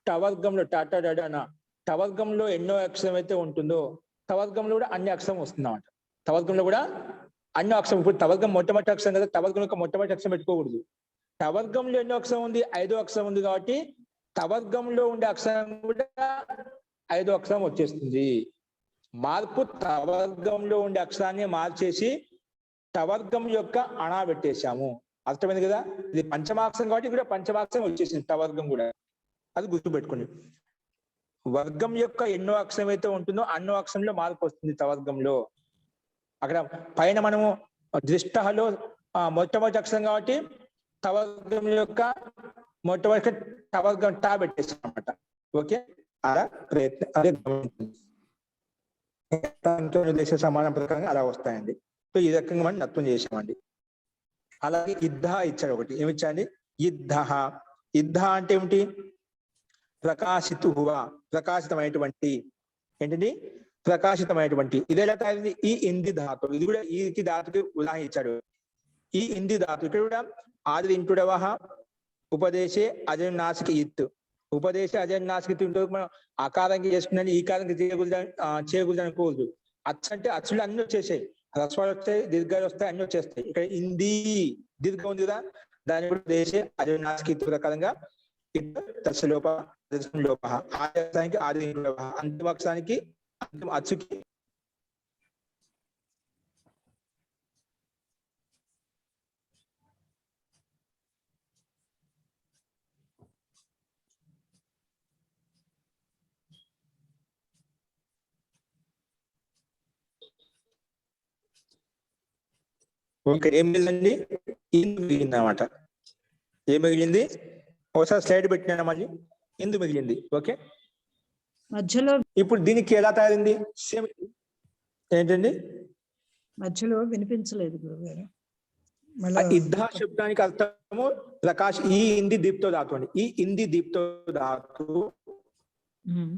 టవర్గంలో టాటా టాటా టవర్గంలో ఎన్నో అక్షరం అయితే ఉంటుందో, టవర్గంలో కూడా అన్ని అక్షరం వస్తుంది అన్నమాట. టవర్గంలో కూడా అన్ని అక్షరం. ఇప్పుడు టవర్గం మొట్టమొదటి అక్షరం కదా, టవర్గం యొక్క మొట్టమొదటి అక్షరం పెట్టుకోకూడదు. టవర్గంలో ఎన్నో అక్షరం ఉంది? 5వ అక్షరం ఉంది కాబట్టి టవర్గంలో ఉండే అక్షరం కూడా 5వ అక్షరం వచ్చేస్తుంది. మార్పు టవర్గంలో ఉండే అక్షరాన్ని మార్చేసి టవర్గం యొక్క అణా పెట్టేశాము. అర్థమైంది కదా? ఇది పంచమాక్షరం కాబట్టి కూడా పంచమాక్షరం వచ్చేసింది టవర్గం కూడా. అది గుర్తుపెట్టుకోండి. వర్గం యొక్క ఎన్నో అక్షరం అయితే ఉంటుందో అన్నో అక్షరంలో మార్పు వస్తుంది టవర్గంలో. అక్కడ పైన మనము దృష్టలో మొట్టమొదటి అక్షరం కాబట్టి టవర్గం యొక్క మొట్టమొదటి టవర్గం టా పెట్టేస్తాం అన్నమాట. ఓకే, అలా ప్రయత్నం అదే దేశ సమానం ప్రకారంగా అలా వస్తాయండి. సో ఈ రకంగా మనం నత్వం చేసామండి. అలాగే ఇద్ధ ఇచ్చాడు ఒకటి. ఏమిచ్చాండి? ఇద్ధ అంటే ఏమిటి? ప్రకాశితు హువా, ప్రకాశితమైనటువంటి. ఏంటిది? ప్రకాశితమైనటువంటి. ఇదేలా తయారైంది? ఈ ఇంది ధాతు. ఇది కూడా ఈ ధాతుకి ఉదాహరణ ఇచ్చాడు. ఈ ఇంది ధాతు ఇక్కడ కూడా ఆది ఇంటుడవహ ఉపదేశే అజనాసిక ఇత్. ఉపదేశ అజనాసిక మనం అకారంగా చేసుకున్నాను, ఈ కారంగా చేయకూడదు అనుకోవద్దు. అచ్చు అంటే అచ్చులు అన్ని వచ్చేసాయి, రస్వాలు వస్తాయి, దీర్ఘాలు వస్తాయి, అన్ని వచ్చేస్తాయి. ఇక్కడ ఇంది దీర్ఘం ఉంది కదా, దాని కూడా దేశే అజనాసిక ఇత్ ప్రకారంగా దశలోప లోప ఆది అక్షరానికి ఆది ఇంటుడవహ, అంతిమ అక్షరానికి అంతిమ అచ్చుకి ఓకే. ఏం మిగిలిందండి? ఇందు మిగిలింది అన్నమాట. ఏం మిగిలింది? ఒకసారి స్లైడ్ పెట్టినా మళ్ళీ ఇందు మిగిలింది. ఓకే, మధ్యలో ఇప్పుడు దీనికి ఎలా తయారైంది సేమ్ ఏంటండి మధ్యలో వినిపించలేదు గురుగారు ఆ మళ్ళా ఇద్ధ శబ్దానికి అర్థము ప్రకాష్ ఈ ఇంది దీప్తో ధాతు అండి ఈ ఇంది దీప్తో ధాతు ఉమ్,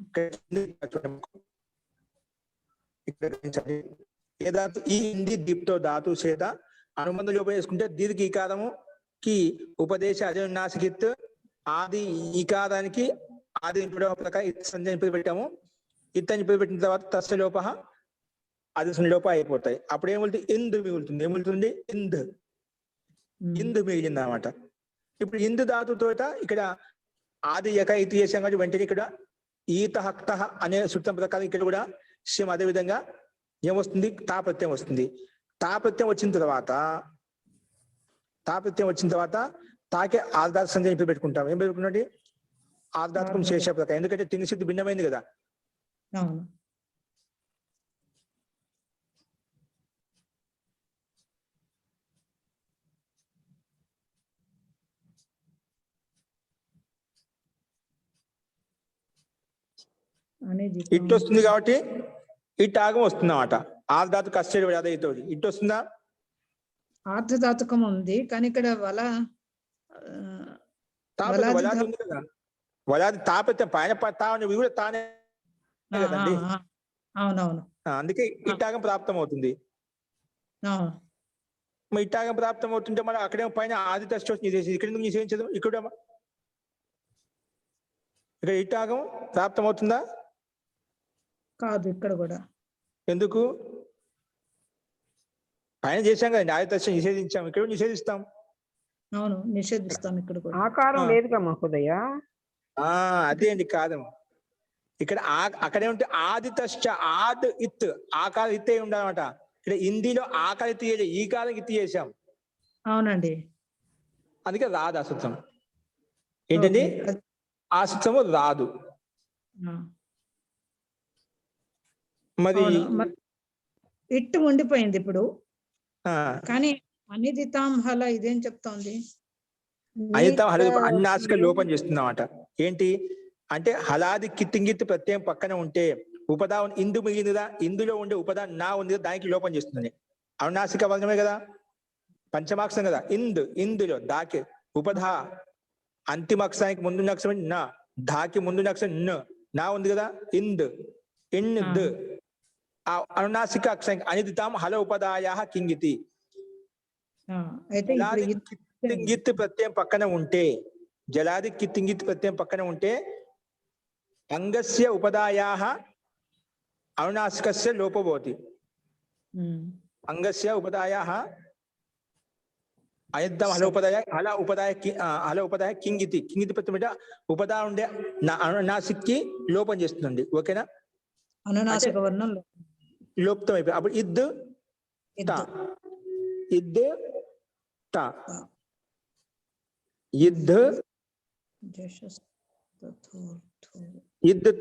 ఇక్కడ గమనించండి. ఏ ధాతు ఈ ఇంది దీప్తో ధాతు చేత అనుబంధ లోపం వేసుకుంటే దీర్ఘ ఈకారము కి ఉపదేశ అజనాసికిత్ ఆది ఈకారానికి ఆది ప్రకారం సంజయ్ పెట్టాము ఇత్తని పెట్టిన తర్వాత తస్య లోప అది లోప అయిపోతాయి. అప్పుడు ఏమిటి ఇందు మిగులుతుంది. ఏమిగులుతుంది ఇంద్ ఇందు మిగిలింది అనమాట. ఇప్పుడు ఇందు ధాతుతో ఇక్కడ ఆది యక ఇతి చేసాం కాబట్టి వెంటనే ఇక్కడ ఈత హక్త అనే సూత్రం ప్రకారం ఇక్కడ కూడా సేమ్ అదే విధంగా ఏమొస్తుంది తా ప్రత్యయం వస్తుంది. తా ప్రత్యయం వచ్చిన తర్వాత తాకే ఆర్ధాత సంజయ్ ఇప్పుడు పెట్టుకుంటాం. ఏం పెట్టుకున్నది ఆర్ధాతకం శేష ప్రకారం. ఎందుకంటే తిని సిద్ధి భిన్నమైంది కదా. అవును అనేది ఇట్ వస్తుంది కాబట్టి ఇట్ ఆగం వస్తుంది అన్నమాట. ఆర్ధాతు కష్టడి అదైతే ఇట్ వస్తుందా ఆర్ధధాతుకం ఉంది కానీ ఇక్కడ వల తాపత్యం వలాది వలాది ఉంది కదా. వలాది తాపత్యం పైన తానే కూడా తానే కదండి. అవునవును అందుకే ఇట్టాగం ప్రాప్తం అవుతుంది. అవును మరి ఇట్టాగం ప్రాప్తం అవుతుంటే మనం అక్కడేమో పైన ఆది టెస్ట్ నిషేధించదు. ఇక్కడ ఎందుకు నిషేధించదు? ఇక్కడ ఇట్టాగం ప్రాప్తం అవుతుందా? కాదు ఇక్కడ కూడా ఎందుకు? పైన చేశాం కదండి ఆది టెస్ట్ నిషేధించాం, ఇక్కడ నిషేధిస్తాం. అవును నిషేధిస్తాం ఇక్కడ కూడా ఆకారం లేదుగా మహోదయ. అదే అండి కాదు. ఇక్కడ అక్కడేమంటే ఆది తశ్చ ఆద్ ఇత్ ఆకార ఇత్తే ఉండాలన్నమాట. ఇక్కడ హిందీలో ఆకార ఇత్తి చేసాం, ఈ కాలం ఇత్తి చేసాం. అవునండి అందుకే రాదు ఆ సూత్రం. ఏంటండి ఆ సూత్రము రాదు. మరి ఇట్టు ఉండిపోయింది ఇప్పుడు. కానీ అనిదితాం హల ఇదేం చెప్తోంది? అనితం హల అన్నాసిక లోపం చేస్తుందన్నమాట. ఏంటి అంటే హలాది కిత్తింగిత్ ప్రత్యయం పక్కన ఉంటే ఉపదా ఇందు మిగిలిందిదా, ఇందులో ఉండే ఉపదా నా ఉంది కదా, దానికి లోపం చేస్తుంది. అనునాసిక వర్ణమే కదా, పంచమాక్షరం కదా. ఇందులో దాకి ఉపధా అంతిమ అక్షరానికి ముందు అక్షరం నా, ధాకి ముందు అక్షరం నా ఉంది కదా. ఇంద్ ఆ అనునాసిక అక్షరం అనిదితాం హల ఉపదాయ కింగితి. అయితే కిత్తింగిత్ ప్రత్యయం పక్కన ఉంటే, జలాది కిత్తింగిత్ ప్రత్యయం పక్కన ఉంటే అంగస్య ఉపదాయాః అనునాసికస్య లోపో భవతి. అంగస్య ఉపదాయాః అనిద్దం హల ఉపదాయ కింగితి ప్రత్యయం ఉపదా ఉండే అనునాసిక్కి లోపం చేస్తుందండి. ఓకేనా? అనునాసిక వర్ణం లోప్తం అయిపోయి అప్పుడు ఇద్ తా ఇద్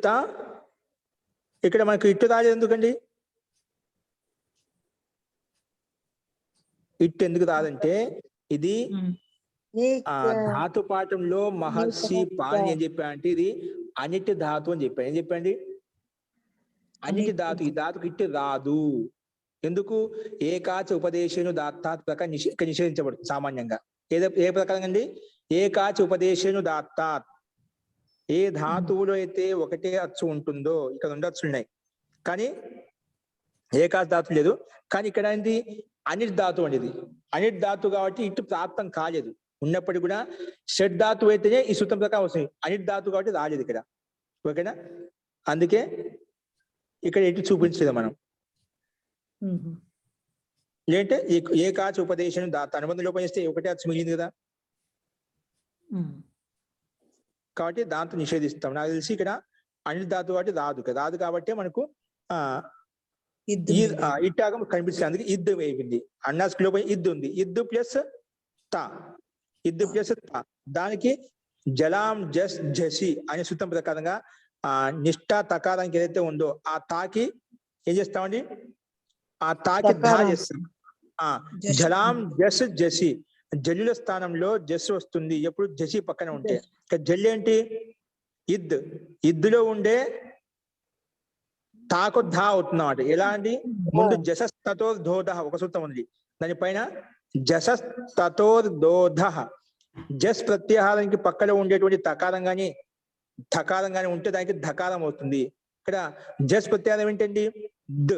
తా. ఇక్కడ మనకు ఇట్టు రాలేదు ఎందుకండి? ఇట్టు ఎందుకు రాదంటే ఇది ధాతు పాఠంలో మహర్షి పాణి ఏం చెప్పా అంటే ఇది అనిటి ధాతు అని చెప్పాను. ఏం చెప్పండి? అనిటి ధాతు. ఈ ధాతుకు ఇట్టు రాదు. ఎందుకు? ఏకాచ ఉపదేశను దాత్తాత్ ప్రకారం నిషేధించబడుతుంది సామాన్యంగా. ఏ ప్రకారం అండి? ఏకాచ ఉపదేశను దాత్తాత్. ఏ ధాతువులో అయితే ఒకటే అచ్చు ఉంటుందో, ఇక్కడ 2 అచ్చులు ఉన్నాయి కానీ ఏకాచ ధాతు లేదు. కానీ ఇక్కడ ఏంటి? అనిట్ ధాతు అండి. ఇది అనిట్ ధాతు కాబట్టి ఇటు ప్రాప్తం కాలేదు. ఉన్నప్పటికీ కూడా షడ్ ధాతు అయితేనే ఈ సూత్రం ప్రకారం వస్తుంది. అనిట్ ధాతు కాబట్టి రాలేదు ఇక్కడ. ఓకేనా? అందుకే ఇక్కడ ఇటు చూపించలేదు మనం. లేదంటే ఏకాచ ఉపదేశం దాత అనుబంధం లోపం చేస్తే ఒకటే అచ్చు మిగిలింది కదా, కాబట్టి దాంతో నిషేధిస్తాం. నాకు తెలిసి ఇక్కడ అనిల్ ధాతు కాబట్టి రాదు కాబట్టి మనకు ఇట్టాగం కనిపిస్తుంది. అందుకే ఇద్దు అయిపోయింది. అన్నాసిక లోపం ఇద్దు ఉంది. ఇద్దు ప్లస్ తా. దానికి జలాం జస్ జసి అనే సూత్రం ప్రకారంగా నిష్ఠా తకారానికి ఏదైతే ఉందో ఆ తాకి ఏం చేస్తామండి? ఆ తాకి ధా చేస్తాం. జలాం జస్ జసి, జల్లుల స్థానంలో జస్ వస్తుంది ఎప్పుడు జసి పక్కన ఉంటే. జల్లు ఏంటి? ఇద్దులో ఉండే తాకు ధా అవుతున్నమాట. ఎలా అండి? ముందు జసస్తతోర్ధోధ ఒక సూత్రం ఉంది, దానిపైన జసస్తతోర్ధోధ జస్ ప్రత్యాహారానికి పక్కన ఉండేటువంటి తకారం గాని ధకారం గాని ఉంటే దానికి ధకారం అవుతుంది. ఇక్కడ జస్ ప్రత్యాహారం ఏంటండి? ద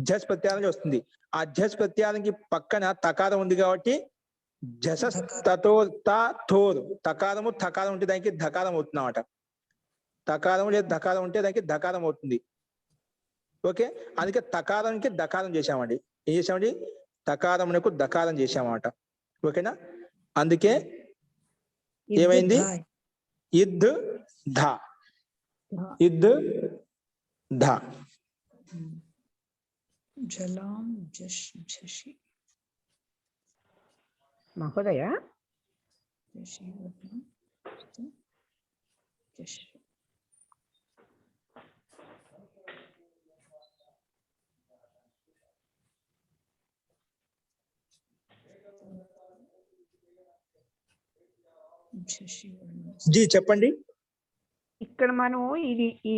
జస్ ప్రత్యాహారం వస్తుంది. ఆ జస్ ప్రత్యాహారానికి పక్కన తకారం ఉంది కాబట్టి జసస్తతోర్ తకారము థకారం ఉంటే దానికి ధకారం అవుతున్నమాట. తకారం లేదా ధకారం ఉంటే దానికి ధకారం అవుతుంది. ఓకే, అందుకే తకారానికి దకారం చేశామండి. ఏం చేసామండి? తకారమునకు దకారం చేశామన్నమాట. ఓకేనా? అందుకే ఏమైంది? ఇద్ ధ ఇద్ ధ. జలాం జషి మహోదయ జీ చెప్పండి. ఇక్కడ మనం ఇది ఈ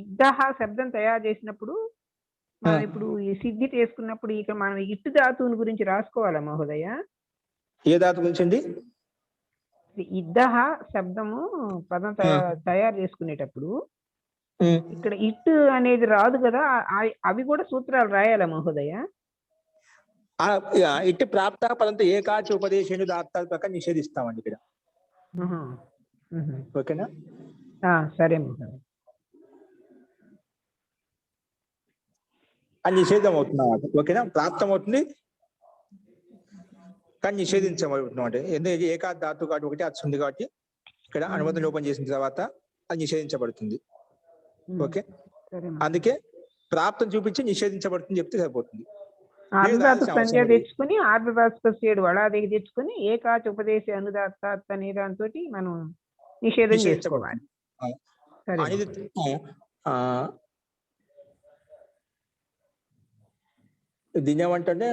ఇద్దహ శబ్దం తయారు చేసినప్పుడు మనం ఇప్పుడు ఈ సిద్ధి చేసుకున్నప్పుడు ఇక మనం ఇట్టు ధాతువుని గురించి రాసుకోవాలా మహోదయ? ఏ ధాతు గురించి అండి? ఇద్దహ శబ్దము పదం తయారు చేసుకునేటప్పుడు ఇక్కడ ఇట్టు అనేది రాదు కదా, అవి కూడా సూత్రాలు రాయాలా మహోదయ? ఇట్టి ప్రాప్త పదంతో ఏకాచ ఉపదేశేను దాత్తాల ప్రకారం నిషేధిస్తామండి ఇక్కడ. ఓకేనా? సరే మహోదయ. అది నిషేధం అవుతున్నమాట. ఓకేనా? ప్రాప్తం అవుతుంది కానీ నిషేధించబడుతున్నమాట. ఎందుకంటే ఏకా ధాతు కాబట్టి ఒకటి అది ఉంది కాబట్టి ఇక్కడ అనుబంధం లోపం చేసిన తర్వాత అది నిషేధించబడుతుంది. ఓకే, అందుకే ప్రాప్తం చూపించి నిషేధించబడుతుంది చెప్తే సరిపోతుంది. ఆర్ధధాతు సంజ్ఞ తెచ్చుకుని ఆర్ధధాతు వడాదికి తెచ్చుకుని ఏకాచ ఉపదేశ అనుదాత్త అనే దాంతో మనం నిషేధం చేసుకోవాలి. దీని ఏమంటే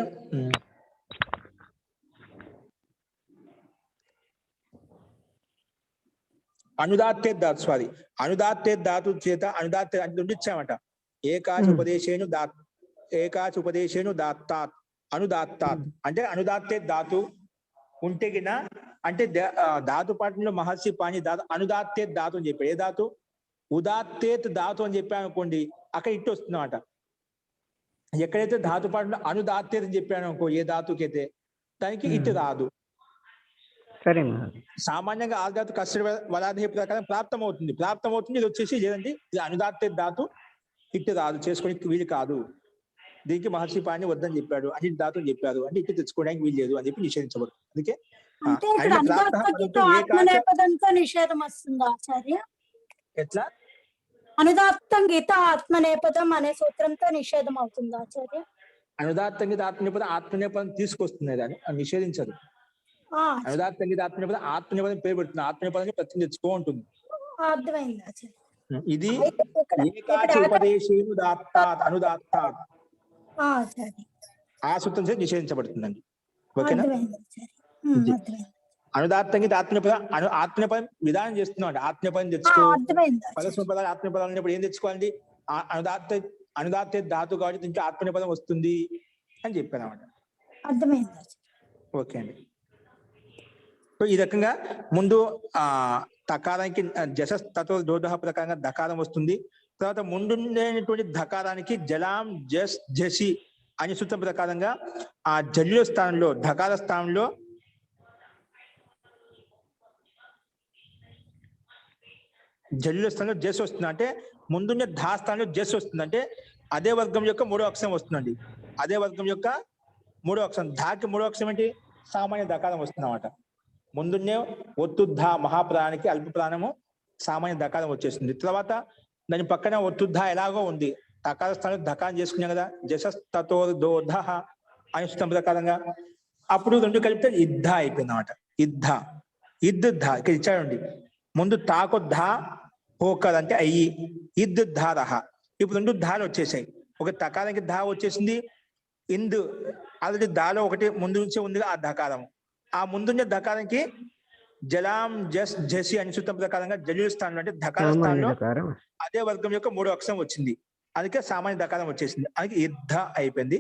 అనుదాత్తే ధాతు, సారీ అనుదాత్తే ధాతు చేత అనుదాత్తే అంటే ఉండిచ్చామట. ఏకాచ ఉపదేశేను దాత్తాత్ అనుదాత్తాత్ అంటే అనుదాత్తే ధాతు ఉంటే గిన అంటే ధాతు పాఠంలో మహర్షి పాణి ధాతు అనుదాత్తే ధాతు అని చెప్పాడు. ఏ ధాతు? ఉదాత్తేత్ ధాతు అని చెప్పాను అనుకోండి, అక్కడ ఇట్టు వస్తుందన్నమాట. ఎక్కడైతే ధాతు పాఠంలో అనుదాత్తేత్ అని చెప్పాను అనుకో ఏ ధాతుకైతే దానికి ఇటు రాదు. సరే, సామాన్యంగా ఆ ధాతు కష్టం వలాదేహి ప్రకారం ప్రాప్తం అవుతుంది. ఇది వచ్చేసి లేదండి ఇది అనుదాత్తే ధాతు ఇటు రాదు, చేసుకోవడానికి వీలు కాదు. దీనికి మహర్షి పాణి వద్దని చెప్పాడు, అని ధాతు చెప్పారు అంటే ఇటు తెచ్చుకోవడానికి వీలు లేదు అని చెప్పి నిషేధించబడుతుంది. అందుకే నిషేధం వస్తుందా ఆచార్య? ఎట్లా? అనుదాత్తం గీత ఆత్మనేపథం అనే సూత్రంతో నిషేధం అవుతుందా ఆచార్య? అనుదాత్తం గీత ఆత్మనేపథం ఆత్మనేపథం తీసుకొస్తుంది, దాన్ని నిషేధించదు. అనుదాత్తం గీత ఆత్మనేపథం ఆత్మనేపథం పేరు పెడుతుంది, ఆత్మనేపథాన్ని ప్రతి తెచ్చుకో ఉంటుంది. అర్థమైంది ఆచార్య. ఇది ఏకాచ ఉపదేశేను దాత్తాత్ అనుదాత్తాత్ ఆ సూత్రం చేసి నిషేధించబడుతుందండి. ఓకేనా? అనుదాత్తంగా ఆత్మనేపదం ఆత్మనేపదం విధానం చేస్తున్నాం అండి. ఆత్మనేపదం తెచ్చుకో పదస్వపదాలు ఆత్మనేపదాలు అన్నప్పుడు ఏం తెచ్చుకోవాలండి? అనుదాత్తే ధాతు కాబట్టి దీనికి ఆత్మనేపదం వస్తుంది అని చెప్పాను అన్నమాట. ఓకే అండి. సో ఈ రకంగా ముందు తకారానికి జసస్తతో దోధ ప్రకారంగా దకారం వస్తుంది. తర్వాత ముందుండేటువంటి ధకారానికి జలాం జస్ జసి అనే సూత్రం ప్రకారంగా ఆ జల్లుల స్థానంలో ధకార స్థానంలో జస్ వస్తుంది. అంటే ముందున్న ధా స్థానంలో జస్ వస్తుంది. అంటే అదే వర్గం యొక్క మూడో అక్షరం వస్తుందండి. అదే వర్గం యొక్క మూడో అక్షరం. ధాకి మూడో అక్షరం ఏంటి? సామాన్య దకారం వస్తుంది అన్నమాట. ముందున్నే ఒత్తు ధా మహాప్రాణానికి అల్ప ప్రాణము సామాన్య దకారం వచ్చేస్తుంది. తర్వాత దాని పక్కన ఒత్తు ధా ఎలాగో ఉంది, దకార స్థానంలో దకారం చేసుకున్నాం కదా, జసస్తతో దోధ అనే సూత్రం ప్రకారంగా. అప్పుడు రెండు కలిపితే ఇద్ధ అయిపోయింది అన్నమాట. ఇద్ ధ ఇక్కడ ఇచ్చాడండి. ముందు తాకు ధా పోకర్ అంటే అయ్యి, ఇద్ ధా రహ. ఇప్పుడు రెండు ధాలు వచ్చేసాయి. ఒక తకారానికి ధా వచ్చేసింది, ఇందు ఆల్రెడీ దాలో ఒకటి ముందు నుంచే ఉంది ఆ దకారం. ఆ ముందున్న దకారానికి జలాం జస్ జసి అని సూత్రం ప్రకారంగా జల్యుల స్థానంలో అంటే ధకార సామాన్య స్థానంలో దకారం. అదే వర్గం యొక్క 3వ అక్షరం వచ్చింది, అందుకే సామాన్య దకారం వచ్చేసింది, అందుకే ఇద్ధ అయిపోయింది.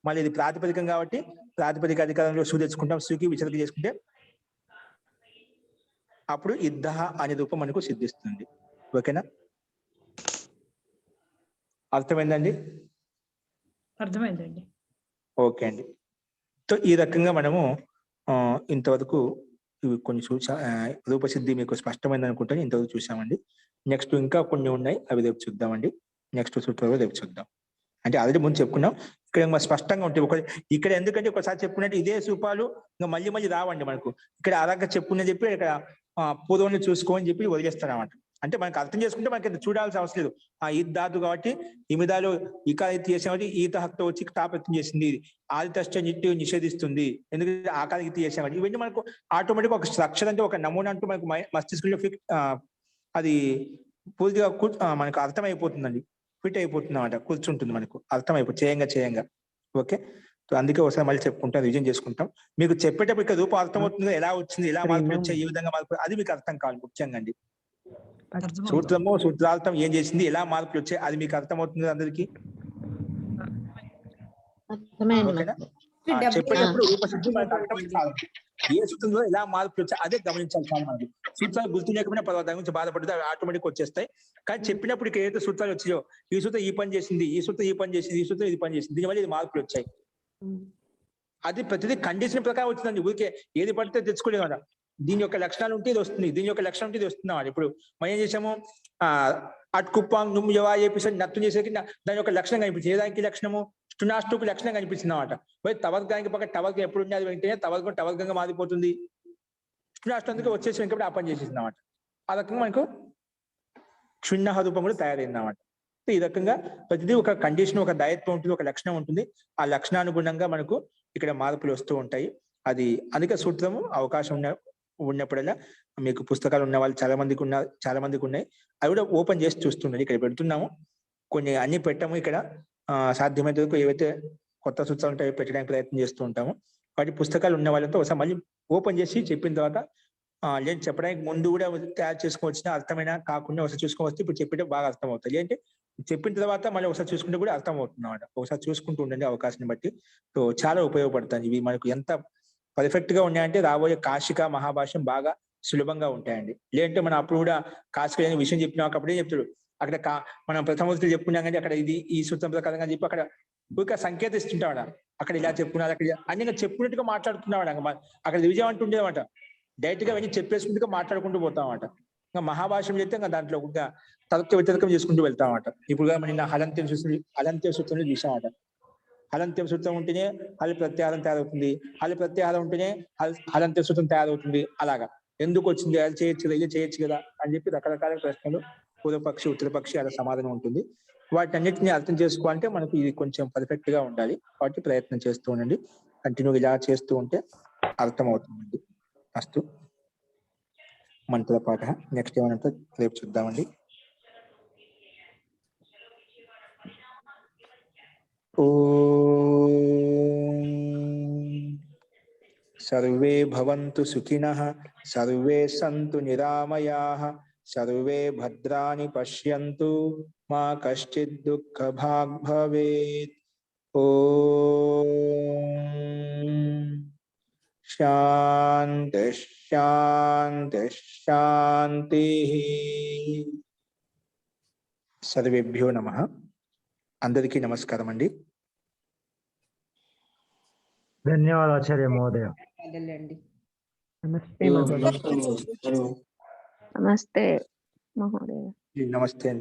మళ్ళీ ఇది ప్రాతిపదికం కాబట్టి ప్రాతిపదిక అధికారంలో సు తెచ్చుకుంటాం, సుకి విచలిక చేసుకుంటే అప్పుడు ఇద్ధ అనే రూపం మనకు సిద్ధిస్తుంది. ఓకేనా, అర్థమైందండి? అర్థమైందండి. ఓకే అండి. సో ఈ రకంగా మనము ఇంతవరకు ఇవి కొన్ని రూపసిద్ధి మీకు స్పష్టమైంది అనుకుంటాను, ఇంతవరకు చూసామండి. నెక్స్ట్ ఇంకా కొన్ని ఉన్నాయి, అవి రేపు చూద్దామండి. నెక్స్ట్ సూత్రాలు రేపు చూద్దాం. అంటే ఆల్రెడీ ముందు చెప్పుకున్నాం, ఇక్కడ ఇంకా స్పష్టంగా ఉంటాయి. ఇక్కడ ఎందుకంటే ఒకసారి చెప్పుకున్నట్టు ఇదే రూపాలు ఇంకా మళ్ళీ మళ్ళీ రావండి మనకు. ఇక్కడ అలాగా చెప్పుకుని చెప్పి ఇక్కడ పూర్వం చూసుకోని చెప్పి వదిలేస్తారు అన్నమాట. అంటే మనకు అర్థం చేసుకుంటే మనకి చూడాల్సిన అవసరం లేదు. ఈ ధాతు కాబట్టి ఇమిదాలో ఈకారం చేసామని ఈత హక్తో వచ్చి తాపత్యం చేసింది, ఆదితష్ట నిట్టు నిషేధిస్తుంది, ఎందుకంటే ఆకారం చేసామని ఇవన్నీ మనకు ఆటోమేటిక్ ఒక స్ట్రక్చర్ అంటే ఒక నమూనా అంటూ మనకు మస్తిష్కంలో అది పూర్తిగా మనకు అర్థమైపోతుందండి, ఫిట్ అయిపోతుంది అన్నమాట, కూర్చుంటుంది మనకు అర్థమైపోతుంది చేయంగా. ఓకే, అందుకే ఒకసారి మళ్ళీ చెప్పుకుంటాం, రివిజన్ చేసుకుంటాం. మీకు చెప్పేటప్పుడు ఇక్కడ రూపం అర్థమవుతుంది, ఎలా వచ్చింది, ఎలా మార్పులు వచ్చాయి, ఏ విధంగా మార్పులు, అది మీకు అర్థం కావాలి ముఖ్యంగా అండి. సూత్రము సూత్రార్థం ఏం చేసింది, ఎలా మార్పులు వచ్చాయి, అది మీకు అర్థమవుతుంది అందరికి. చెప్పేటప్పుడు రూపసిద్ధి మనకు అర్థమై కాదు, ఏ సూత్రంలో ఎలా మార్పులు వచ్చాయి అదే గమనించాలి. చాలా మంది సూత్రాలు గుర్తు లేకపోయినా పర్వాలేదు, దాని గురించి బాధపడితే అవి ఆటోమేటిక్ వచ్చేస్తాయి. కానీ చెప్పినప్పుడు ఇక్కడ ఏదైతే సూత్రాలు వచ్చాయో, ఈ సూత్రం ఈ పని చేసింది, ఈ సూత్రం ఈ పని చేసింది, ఈ సూత్రం ఇది పని చేసింది, దీనివల్ల ఇది మార్పులు వచ్చాయి, అది ప్రతిదీ కండిషన్ ప్రకారం వచ్చిందండి. ఊరికే ఏది పడితే తెచ్చుకోలేదు కదా. దీని యొక్క లక్షణాలు ఉంటే ఇది వస్తుంది, దీని యొక్క లక్షణం ఉంటే ఇది వస్తుంది అన్నమాట. ఇప్పుడు మనం ఏం చేసాము, అట్కుప్పాంగ్ నుమ్ యవా ఏపిసోడ్ నత్తం చేసేకి దాని యొక్క లక్షణం కనిపించింది. ఏ దానికి లక్షణము, స్టునాస్టుకు లక్షణం కనిపించింది అన్నమాట. పోయి తవర్గానికి పక్కన టవర్గం ఎప్పుడు ఉంది, అది వెంటనే టవర్గంగా మారిపోతుంది. స్టునాస్టు అందుకే వచ్చేసి వెంకటి ఆ పని చేసేసింది అన్నమాట. ఆ రకంగా మనకు క్షుణ్ణ రూపం కూడా తయారైంది అన్నమాట. ఈ రకంగా ప్రతిదీ ఒక కండిషన్, ఒక దాయత్వం ఉంటుంది, ఒక లక్షణం ఉంటుంది. ఆ లక్షణానుగుణంగా మనకు ఇక్కడ మార్పులు వస్తూ ఉంటాయి. అది అందుకే సూత్రము అవకాశం ఉన్నప్పుడల్లా మీకు పుస్తకాలు ఉన్న వాళ్ళు చాలా మందికి ఉన్నాయి, అవి కూడా ఓపెన్ చేసి చూస్తుండండి. ఇక్కడ పెడుతున్నాము, కొన్ని అన్ని పెట్టాము. ఇక్కడ సాధ్యమైనంత వరకు ఏవైతే కొత్త సూత్రాలు ఉంటాయో పెట్టడానికి ప్రయత్నం చేస్తూ ఉంటాము. వాటి పుస్తకాలు ఉన్న వాళ్ళతో ఒకసారి మళ్ళీ ఓపెన్ చేసి చెప్పిన తర్వాత లేదు చెప్పడానికి ముందు కూడా తయారు చేసుకోవచ్చిన అర్థమైనా కాకుండా ఒకసారి చూసుకొని వస్తే ఇప్పుడు చెప్పేటప్పుడు బాగా అర్థం అవుతుంది. లేదంటే చెప్పిన తర్వాత మళ్ళీ ఒకసారి చూసుకుంటే కూడా అర్థం అవుతుంది అన్నమాట. ఒకసారి చూసుకుంటూ ఉండండి అవకాశాన్ని బట్టి. సో చాలా ఉపయోగపడతాయి ఇవి. మనకు ఎంత పర్ఫెక్ట్ గా ఉన్నాయంటే రాబోయే కాశిక మహాభాష్యం బాగా సులభంగా ఉంటాయండి. లేదంటే మనం అప్పుడు కూడా కాశిక అనే విషయం చెప్పినాం, అప్పుడే చెప్తాడు అక్కడ మనం ప్రథమోత్తులు చెప్పుకున్నాం కానీ అక్కడ ఇది ఈ సూత్రం ప్రకారంగా చెప్పి అక్కడ ఊరిక సంకేతం ఇస్తుంటావాడ, అక్కడ ఇలా చెప్పుకున్నారు, అక్కడ అన్ని చెప్పుకున్నట్టుగా మాట్లాడుతున్నావాడ. అక్కడ విజయం అంటూ ఉండేదన్నమాట. డైరెక్ట్ గా వెళ్ళి చెప్పేసుకుంటూ మాట్లాడుకుంటూ పోతామన్నమాట. ఇంకా మహాభాష్యం చెప్తే ఇంకా దాంట్లో ఇంకా తర్క వ్యతిరేకం చేసుకుంటూ వెళ్తామన్నమాట. ఇప్పుడు మన హలంత్య సూత్రం చూసామన్నమాట. హలంత్యం సూత్రం ఉంటేనే హలి ప్రత్యాహారం తయారవుతుంది, హలి ప్రత్యాహారం ఉంటేనే హలంత్య సూత్రం తయారవుతుంది. అలాగా ఎందుకు వచ్చింది, అది చేయొచ్చు కదా, ఇది చేయొచ్చు కదా అని చెప్పి రకరకాల ప్రశ్నలు పూర్వపక్షి ఉత్తరపక్షి అలా సమాధానం ఉంటుంది. వాటిని అన్నింటినీ అర్థం చేసుకోవాలంటే మనకు ఇది కొంచెం పర్ఫెక్ట్ గా ఉండాలి. వాటి ప్రయత్నం చేస్తూ ఉండండి, కంటిన్యూ ఇలా చేస్తూ ఉంటే అర్థం అవుతుందండి. అస్తు మంత్ర పాఠ. నెక్స్ట్ ఏమనంటే రేపు చూద్దామండి. సర్వే భవంతు సుఖినః, సర్వే సంతు నిరామయాః, సర్వే భద్రాణి పశ్యంతు, మా కశ్చిద్ దుఃఖభాగ్ భవేత్. ఓం శాంతి శాంతి శాంతి. సర్వేభ్యో నమః. అందరికీ నమస్కారం అండి. ధన్యవాదాలు ఆచార్య మహోదయ. నమస్తే మహోదయ. నమస్తే మహోదయ. నమస్తే అండి.